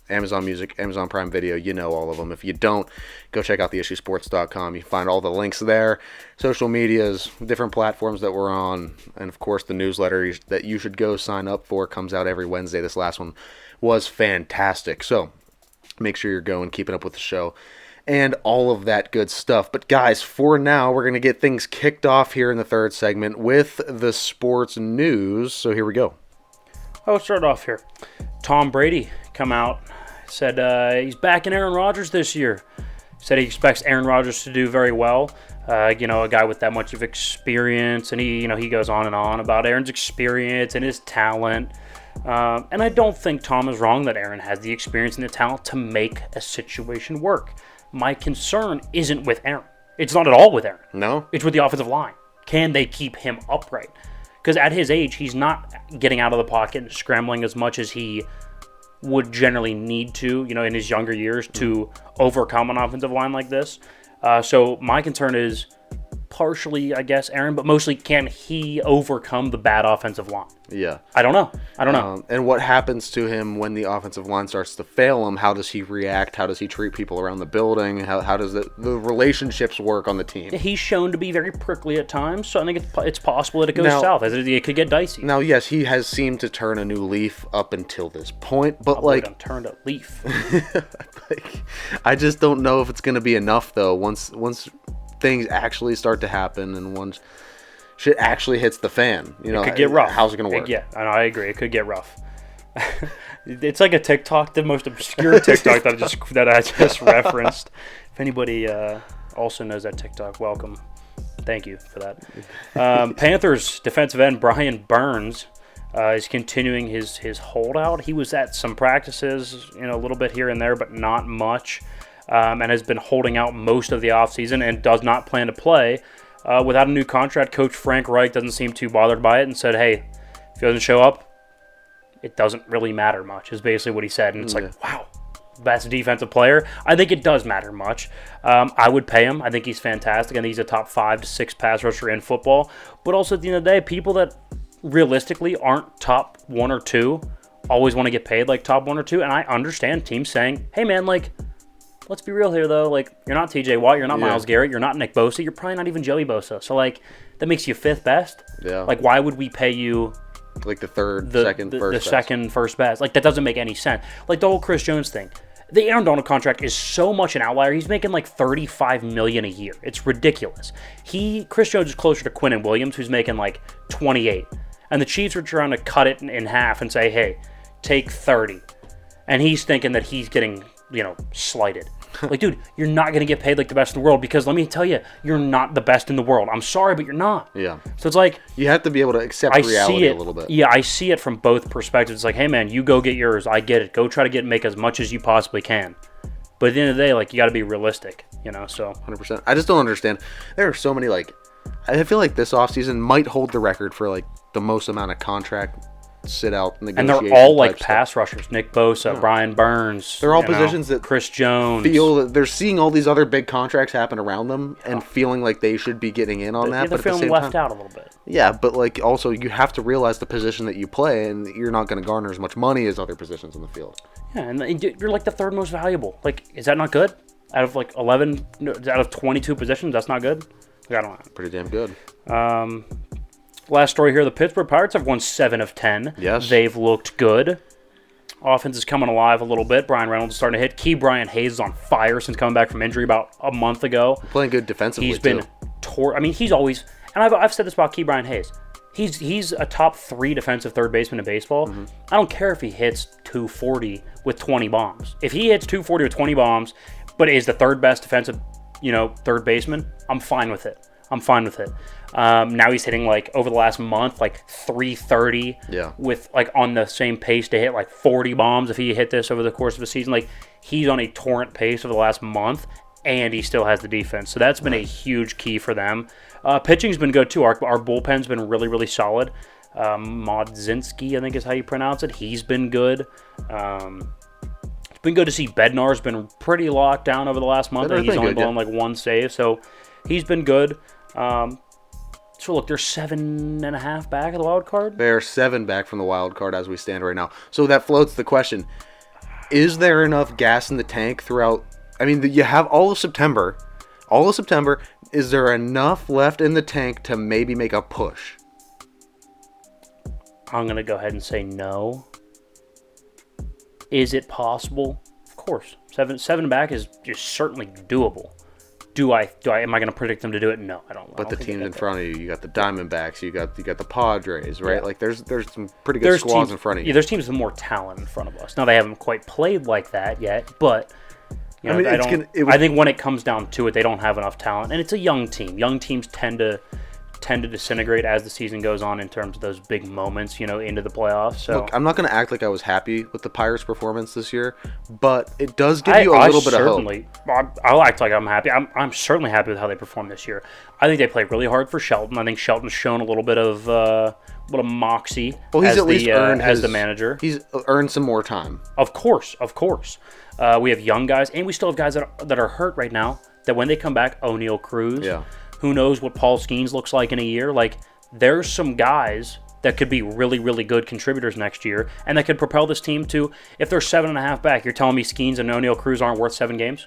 Amazon Music, Amazon Prime Video, all of them. If you don't, go check out theissuesports.com. You find all the links there, social medias, different platforms that we're on, and, of course, the newsletter that you should go sign up for comes out every Wednesday. This last one was fantastic. So make sure you're going, keeping up with the show, and all of that good stuff. But, guys, for now, we're going to get things kicked off here in the third segment with the sports news. So here we go. I'll start off here. Tom Brady come out, said he's backing Aaron Rodgers this year. Said he expects Aaron Rodgers to do very well. A guy with that much of experience, and he goes on and on about Aaron's experience and his talent. And I don't think Tom is wrong that Aaron has the experience and the talent to make a situation work. My concern isn't with Aaron. It's not at all with Aaron. No? It's with the offensive line. Can they keep him upright? Because at his age, he's not getting out of the pocket and scrambling as much as he would generally need to, in his younger years to overcome an offensive line like this. So my concern is, partially, I guess, Aaron, but mostly can he overcome the bad offensive line? Yeah. I don't know. And what happens to him when the offensive line starts to fail him? How does he react? How does he treat people around the building? How does the relationships work on the team? He's shown to be very prickly at times, so I think it's possible that it goes south. It could get dicey. Now, yes, he has seemed to turn a new leaf up until this point, but turned a leaf. I just don't know if it's going to be enough, though. Once things actually start to happen and once shit actually hits the fan, it could get rough. How's it going to work? Yeah, I agree. It could get rough. It's like a TikTok, the most obscure TikTok that I just referenced. If anybody also knows that TikTok, welcome. Thank you for that. Panthers defensive end Brian Burns is continuing his holdout. He was at some practices, a little bit here and there, but not much. And has been holding out most of the offseason and does not plan to play. Without a new contract, Coach Frank Reich doesn't seem too bothered by it and said, hey, if he doesn't show up, it doesn't really matter much, is basically what he said. And it's like, wow, best defensive player. I think it does matter much. I would pay him. I think he's fantastic. I think he's a top 5 to 6 pass rusher in football. But also at the end of the day, people that realistically aren't top 1 or 2 always want to get paid like top 1 or 2. And I understand teams saying, hey, man, let's be real here, though. You're not TJ Watt. You're not Myles Garrett. You're not Nick Bosa. You're probably not even Joey Bosa. So, that makes you 5th best? Yeah. Why would we pay you... the third, second, first best? The second, first best. That doesn't make any sense. The whole Chris Jones thing. The Aaron Donald contract is so much an outlier. He's making $35 million a year. It's ridiculous. Chris Jones is closer to Quinnen Williams, who's making 28. And the Chiefs are trying to cut it in half and say, hey, take 30. And he's thinking that he's getting, slighted. Dude, you're not going to get paid like the best in the world because let me tell you, you're not the best in the world. I'm sorry, but you're not. Yeah. So it's you have to be able to accept reality a little bit. Yeah, I see it from both perspectives. It's hey, man, you go get yours. I get it. Go try to make as much as you possibly can. But at the end of the day, you got to be realistic, so. 100%. I just don't understand. There are so many, I feel like this offseason might hold the record for, the most amount of contract sit-out negotiation. And they're all pass rushers. Nick Bosa, Brian Burns. They're all positions that Chris Jones. Feel that they're seeing all these other big contracts happen around them and feeling like they should be getting in on that. They're but at the feeling same left time, out a little bit. Yeah, but also you have to realize the position that you play and you're not going to garner as much money as other positions in the field. Yeah, and you're the third most valuable. Is that not good? Out of 11, out of 22 positions, that's not good? I don't know. Pretty damn good. Last story here, the Pittsburgh Pirates have won 7 of 10. Yes. They've looked good. Offense is coming alive a little bit. Brian Reynolds is starting to hit. Key Brian Hayes is on fire since coming back from injury about a month ago. Playing good defensively, He's been he's always... And I've said this about Key Brian Hayes. He's a top 3 defensive third baseman in baseball. Mm-hmm. I don't care if he hits 240 with 20 bombs. If he hits 240 with 20 bombs, but is the third best defensive, third baseman, I'm fine with it. Now he's hitting over the last month 330 with on the same pace to hit 40 bombs if he hit this over the course of a season. He's on a torrent pace over the last month and he still has the defense. So that's been a huge key for them. Pitching's been good too. Our bullpen's been really, really solid. Modzinski, I think is how you pronounce it. He's been good. It's been good to see Bednar's been pretty locked down over the last month. I think he's only blown 1 save, so he's been good. So look, they're 7.5 back of the wild card. They're 7 back from the wild card as we stand right now. So that floats the question: is there enough gas in the tank throughout? I mean, you have all of September. All of September. Is there enough left in the tank to maybe make a push? I'm gonna go ahead and say no. Is it possible? Of course. Seven back is certainly doable. Am I going to predict them to do it? No, I don't. But the teams in front of you got the Diamondbacks, you got the Padres, right? Yeah. There's some pretty good squads in front of you. Yeah, there's teams with more talent in front of us. Now they haven't quite played like that yet, but I think when it comes down to it, they don't have enough talent, and it's a young team. Young teams tend to disintegrate as the season goes on in terms of those big moments, into the playoffs. So look, I'm not going to act like I was happy with the Pirates' performance this year, but it does give you a little bit of hope. I'll act like I'm happy. I'm certainly happy with how they performed this year. I think they played really hard for Shelton. I think Shelton's shown a little bit of moxie. Well, he's at least earned as the manager. He's earned some more time. Of course. We have young guys, and we still have guys that are hurt right now. That when they come back, O'Neal Cruz. Yeah. Who knows what Paul Skeens looks like in a year? Like, there's some guys that could be really, really good contributors next year, and that could propel this team to, if they're 7.5 back, you're telling me Skeens and O'Neal Cruz aren't worth 7 games?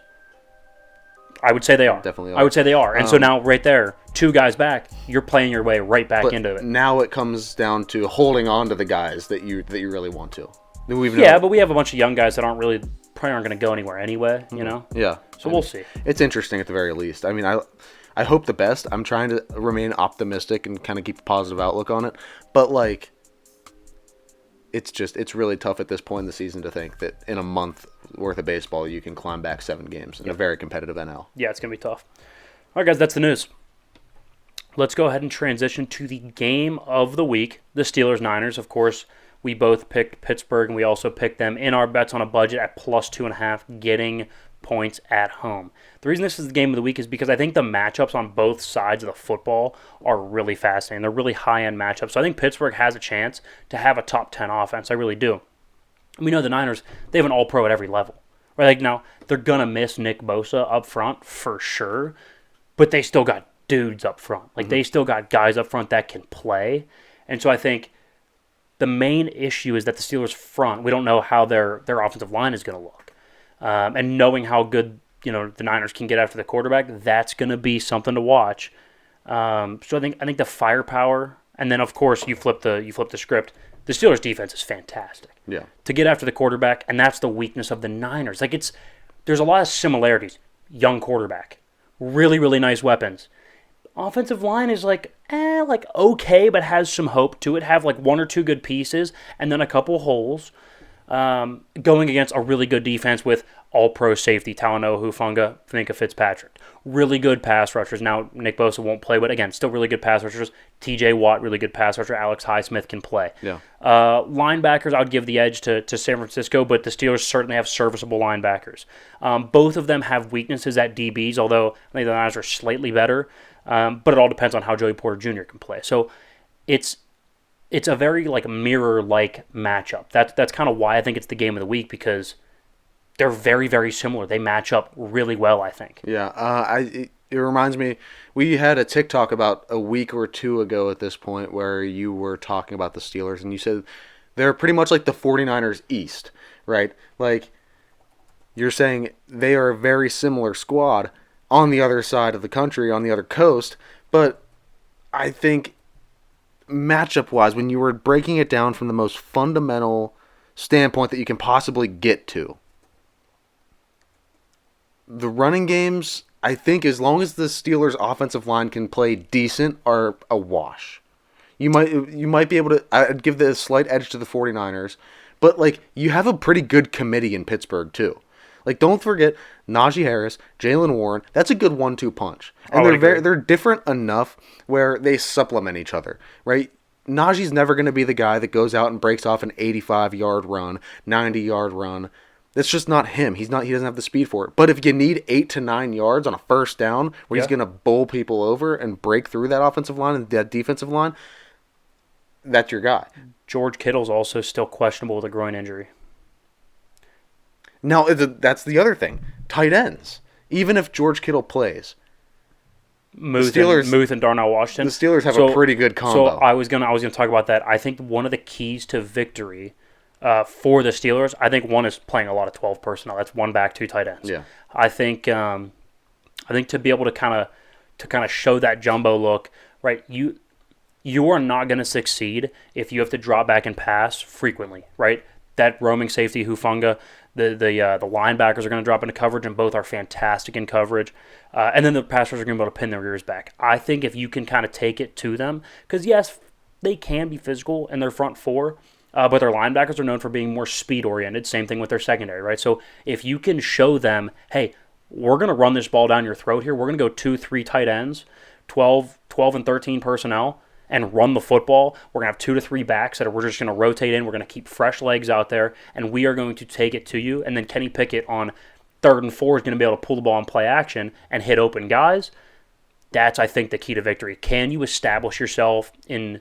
I would say they are. Definitely are. I would say they are. And so now, right there, 2 guys back, you're playing your way right back into it. Now it comes down to holding on to the guys that you really want to. But we have a bunch of young guys that probably aren't going to go anywhere anyway, you know? Yeah. So we'll see. It's interesting at the very least. I mean, I hope the best. I'm trying to remain optimistic and kind of keep a positive outlook on it. But, like, it's really tough at this point in the season to think that in a month worth of baseball you can climb back 7 games in a very competitive NL. Yeah, it's going to be tough. All right, guys, that's the news. Let's go ahead and transition to the game of the week, the Steelers-Niners. Of course, we both picked Pittsburgh, and we also picked them in our bets on a budget at plus 2.5, getting points at home. The reason this is the game of the week is because I think the matchups on both sides of the football are really fascinating. They're really high-end matchups. So I think Pittsburgh has a chance to have a top 10 offense. I really do. We know the Niners, they have an all-pro at every level. Right? Like, now, they're going to miss Nick Bosa up front for sure, but they still got dudes up front. Like, they still got guys up front that can play. And so I think the main issue is that the Steelers front, we don't know how their offensive line is going to look. And knowing how good the Niners can get after the quarterback, that's going to be something to watch. So I think the firepower, and then of course you flip the script. The Steelers defense is fantastic. Yeah. To get after the quarterback, and that's the weakness of the Niners. Like, there's a lot of similarities. Young quarterback, really, really nice weapons. Offensive line is like okay, but has some hope to it. Have like 1 or 2 good pieces, and then a couple holes. Going against a really good defense with all-pro safety, Talanoa Hufanga, Minka Fitzpatrick. Really good pass rushers. Now, Nick Bosa won't play, but again, still really good pass rushers. TJ Watt, really good pass rusher. Alex Highsmith can play. Yeah. Linebackers, I would give the edge to San Francisco, but the Steelers certainly have serviceable linebackers. Both of them have weaknesses at DBs, although I think the Niners are slightly better. But it all depends on how Joey Porter Jr. can play. So it's a very mirror-like matchup. That's kind of why I think it's the game of the week, because they're very, very similar. They match up really well, I think. Yeah, it reminds me, we had a TikTok about a week or 2 ago at this point where you were talking about the Steelers, and you said they're pretty much like the 49ers East, right? Like, you're saying they are a very similar squad on the other side of the country, on the other coast, but I think matchup-wise, when you were breaking it down from the most fundamental standpoint that you can possibly get to, the running games, I think, as long as the Steelers' offensive line can play decent, are a wash. You might be able to. I'd give the slight edge to the 49ers, but you have a pretty good committee in Pittsburgh too. Don't forget Najee Harris, Jaylen Warren. That's a good 1-2 punch, and they're different enough where they supplement each other, right? Najee's never going to be the guy that goes out and breaks off an 85-yard run, 90-yard run. That's just not him. He doesn't have the speed for it. But if you need 8 to 9 yards on a first down where he's going to bowl people over and break through that offensive line and that defensive line, that's your guy. George Kittle's also still questionable with a groin injury. Now, that's the other thing. Tight ends. Even if George Kittle plays, Muth and Darnell Washington. The Steelers have a pretty good combo. So I was gonna talk about that. I think one of the keys to victory for the Steelers, I think one is playing a lot of 12 personnel. That's 1 back, 2 tight ends. Yeah. I think to be able to kind of show that jumbo look, right? You are not going to succeed if you have to drop back and pass frequently, right? That roaming safety Hufanga, the linebackers are going to drop into coverage, and both are fantastic in coverage. And then the pass rushers are going to be able to pin their ears back. I think if you can kind of take it to them, because yes, they can be physical in their front four, but their linebackers are known for being more speed-oriented. Same thing with their secondary, right? So if you can show them, hey, we're going to run this ball down your throat here. We're going to go 2-3 tight ends, 12 and 13 personnel, and run the football. We're going to have 2 to 3 backs that we're just going to rotate in. We're going to keep fresh legs out there, and we are going to take it to you. And then Kenny Pickett on 3rd and 4 is going to be able to pull the ball and play action and hit open guys. That's, I think, the key to victory. Can you establish yourself in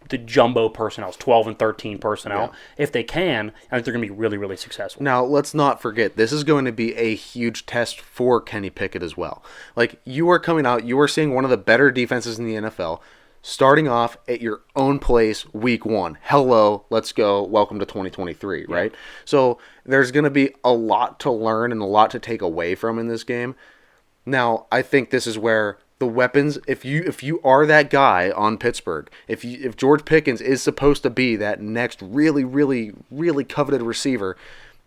the jumbo personnel, 12 and 13 personnel. Yeah. If they can, I think they're going to be really, really successful. Now, let's not forget, this is going to be a huge test for Kenny Pickett as well. Like, you are coming out, you are seeing one of the better defenses in the NFL, starting off at your own place week 1. Hello, let's go, welcome to 2023, right? Yeah. So, there's going to be a lot to learn and a lot to take away from in this game. Now, I think this is where the weapons, if you are that guy on Pittsburgh, if George Pickens is supposed to be that next really, really, really coveted receiver,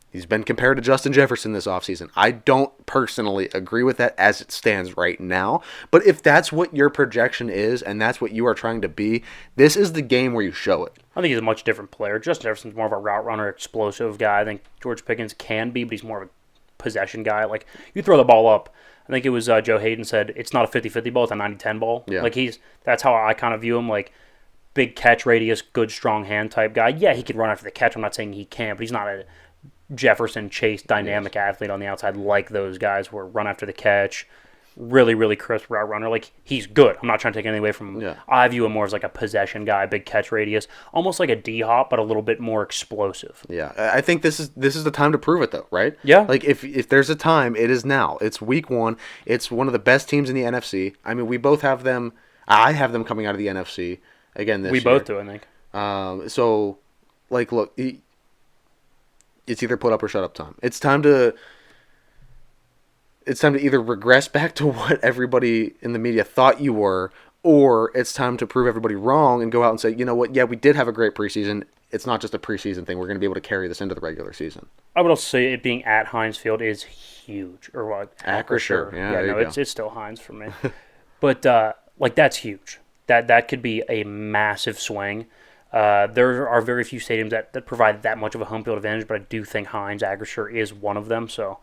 he's been compared to Justin Jefferson this offseason. I don't personally agree with that as it stands right now, but if that's what your projection is and that's what you are trying to be, this is the game where you show it. I think he's a much different player. Justin Jefferson's more of a route runner, explosive guy. I think George Pickens can be, but he's more of a possession guy. Like, you throw the ball up, I think it was Joe Hayden said it's not a 50-50 ball, it's a 90-10 ball. Yeah. Like, that's how I kind of view him, like big catch radius, good strong hand type guy. Yeah, he can run after the catch. I'm not saying he can't, but he's not a Jefferson Chase dynamic athlete on the outside like those guys who run after the catch. Really, really crisp route runner. Like, he's good. I'm not trying to take anything away from him. Yeah. I view him more as like a possession guy, big catch radius, almost like a D-Hop, but a little bit more explosive. Yeah, I think this is the time to prove it, though, right? Yeah. Like, if there's a time, it is now. It's week 1. It's one of the best teams in the NFC. I mean, we both have them. I have them coming out of the NFC again this year. We both do, I think. So, like, look, it's either put up or shut up time. It's time to either regress back to what everybody in the media thought you were, or it's time to prove everybody wrong and go out and say, you know what, yeah, we did have a great preseason. It's not just a preseason thing. We're going to be able to carry this into the regular season. I would also say it being at Heinz Field is huge. Or what? Acrisure. Yeah, no, it's still Heinz for me. But, like, that's huge. That could be a massive swing. There are very few stadiums that provide that much of a home field advantage, but I do think Heinz Acrisure is one of them. So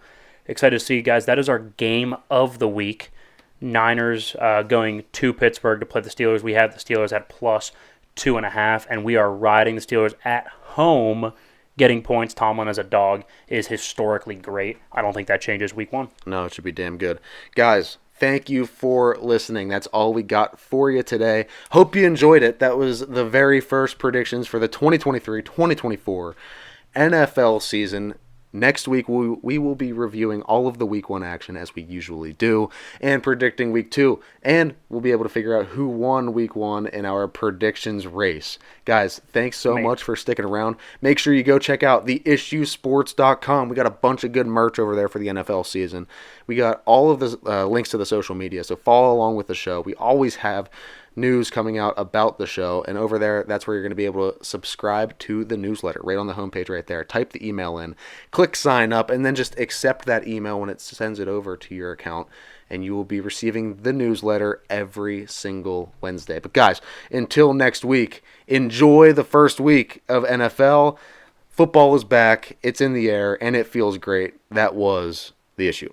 excited to see you guys. That is our game of the week. Niners going to Pittsburgh to play the Steelers. We have the Steelers at +2.5, and we are riding the Steelers at home. Getting points, Tomlin as a dog, is historically great. I don't think that changes week 1. No, it should be damn good. Guys, thank you for listening. That's all we got for you today. Hope you enjoyed it. That was the very first predictions for the 2023-2024 NFL season. Next week, we will be reviewing all of the Week 1 action as we usually do and predicting Week 2. And we'll be able to figure out who won Week 1 in our predictions race. Guys, thanks so much for sticking around. Make sure you go check out theissuesports.com. We got a bunch of good merch over there for the NFL season. We got all of the links to the social media, so follow along with the show. We always have news coming out about the show, and over there, that's where you're going to be able to subscribe to the newsletter right on the homepage right there. Type the email in, click sign up, and then just accept that email when it sends it over to your account, and you will be receiving the newsletter every single Wednesday. But guys, until next week, enjoy the first week of NFL. Football is back, it's in the air, and it feels great. That was The Issue.